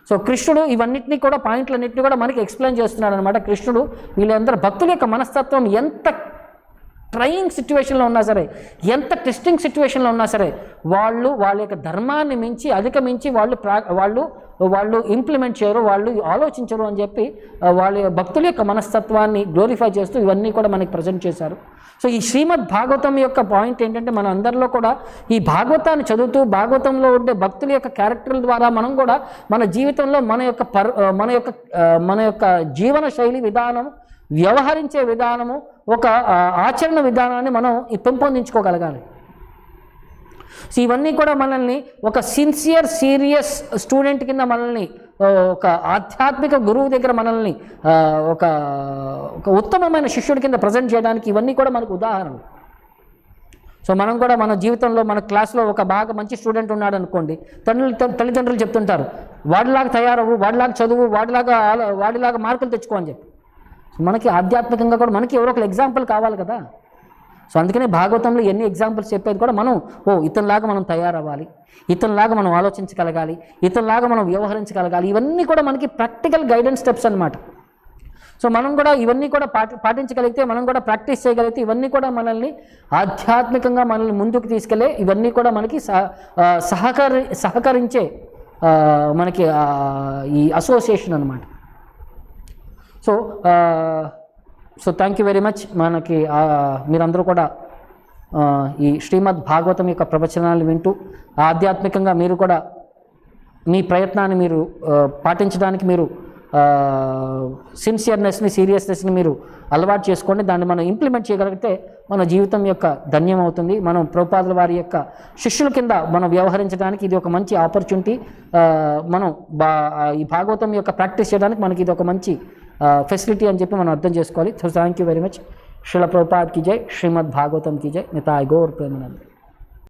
సో కృష్ణుడు ఇవన్నిటినీ కూడా, పాయింట్లన్నింటినీ కూడా మనకి ఎక్స్ప్లెయిన్ చేస్తున్నాడు అనమాట. కృష్ణుడు వీళ్ళందరూ భక్తుల యొక్క మనస్తత్వం ఎంత ట్రయింగ్ సిచ్యువేషన్లో ఉన్నా సరే, ఎంత టెస్టింగ్ సిచ్యువేషన్లో ఉన్నా సరే, వాళ్ళ యొక్క ధర్మాన్ని మించి అధిగమించి వాళ్ళు ఇంప్లిమెంట్ చేయరు, వాళ్ళు ఆలోచించరు అని చెప్పి వాళ్ళ భక్తుల యొక్క మనస్తత్వాన్ని గ్లోరిఫై చేస్తూ ఇవన్నీ కూడా మనకి ప్రజెంట్ చేశారు. సో ఈ శ్రీమద్ భాగవతం యొక్క పాయింట్ ఏంటంటే, మన అందరిలో కూడా ఈ భాగవతాన్ని చదువుతూ భాగవతంలో ఉండే భక్తుల యొక్క క్యారెక్టర్ల ద్వారా మనం కూడా మన జీవితంలో మన యొక్క జీవన శైలి విధానం, వ్యవహరించే విధానము, ఒక ఆచరణ విధానాన్ని మనం పెంపొందించుకోగలగాలి. సో ఇవన్నీ కూడా మనల్ని ఒక సిన్సియర్ సీరియస్ స్టూడెంట్ కింద మనల్ని, ఒక ఆధ్యాత్మిక గురువు దగ్గర మనల్ని ఒక ఉత్తమమైన శిష్యుడి కింద ప్రజెంట్ చేయడానికి ఇవన్నీ కూడా మనకు ఉదాహరణలు. సో మనం కూడా మన జీవితంలో, మన క్లాస్లో ఒక బాగా మంచి స్టూడెంట్ ఉన్నాడు అనుకోండి, తల్లిదండ్రులు చెప్తుంటారు, వాడిలాగా తయారవు, వాడిలాగా చదువు, వాడిలాగా మార్కులు తెచ్చుకో అని చెప్పి. మనకి ఆధ్యాత్మికంగా కూడా మనకి ఎవరో ఒకరు ఎగ్జాంపుల్ కావాలి కదా. సో అందుకనే భాగవతంలో ఎన్ని ఎగ్జాంపుల్స్ చెప్పేది కూడా మనం, ఇతనిలాగా మనం తయారవ్వాలి, ఇతనిలాగా మనం ఆలోచించగలగాలి, ఇతనిలాగా మనం వ్యవహరించగలగాలి. ఇవన్నీ కూడా మనకి ప్రాక్టికల్ గైడెన్స్ స్టెప్స్ అన్నమాట. సో మనం కూడా ఇవన్నీ కూడా పాటించగలిగితే, మనం కూడా ప్రాక్టీస్ చేయగలిగితే, ఇవన్నీ కూడా మనల్ని ఆధ్యాత్మికంగా మనల్ని ముందుకు తీసుకెళ్ళే, ఇవన్నీ కూడా మనకి సహకరించే మనకి ఈ అసోసియేషన్ అన్నమాట. So thank you very much. మనకి మీరందరూ కూడా ఈ శ్రీమద్ భాగవతం యొక్క ప్రవచనాలు వింటూ ఆధ్యాత్మికంగా మీరు కూడా మీ ప్రయత్నాన్ని మీరు పాటించడానికి మీరు సిన్సియర్నెస్ని, సీరియస్నెస్ని మీరు అలవాటు చేసుకోండి. దాన్ని మనం ఇంప్లిమెంట్ చేయగలిగితే మన జీవితం యొక్క ధన్యం అవుతుంది. మనం ప్రభుపాదుల వారి యొక్క శిష్యుల కింద మనం వ్యవహరించడానికి ఇది ఒక మంచి ఆపర్చునిటీ. మనం ఈ భాగవతం యొక్క ప్రాక్టీస్ చేయడానికి మనకి ఇది ఒక మంచి ఫెసిలిటీ అని చెప్పి మనం అర్థం చేసుకోవాలి. So thank you very much. Srila Prabhupad की जय, श्रीमद् भागवतम की जय, निताय गौर प्रेमानंद.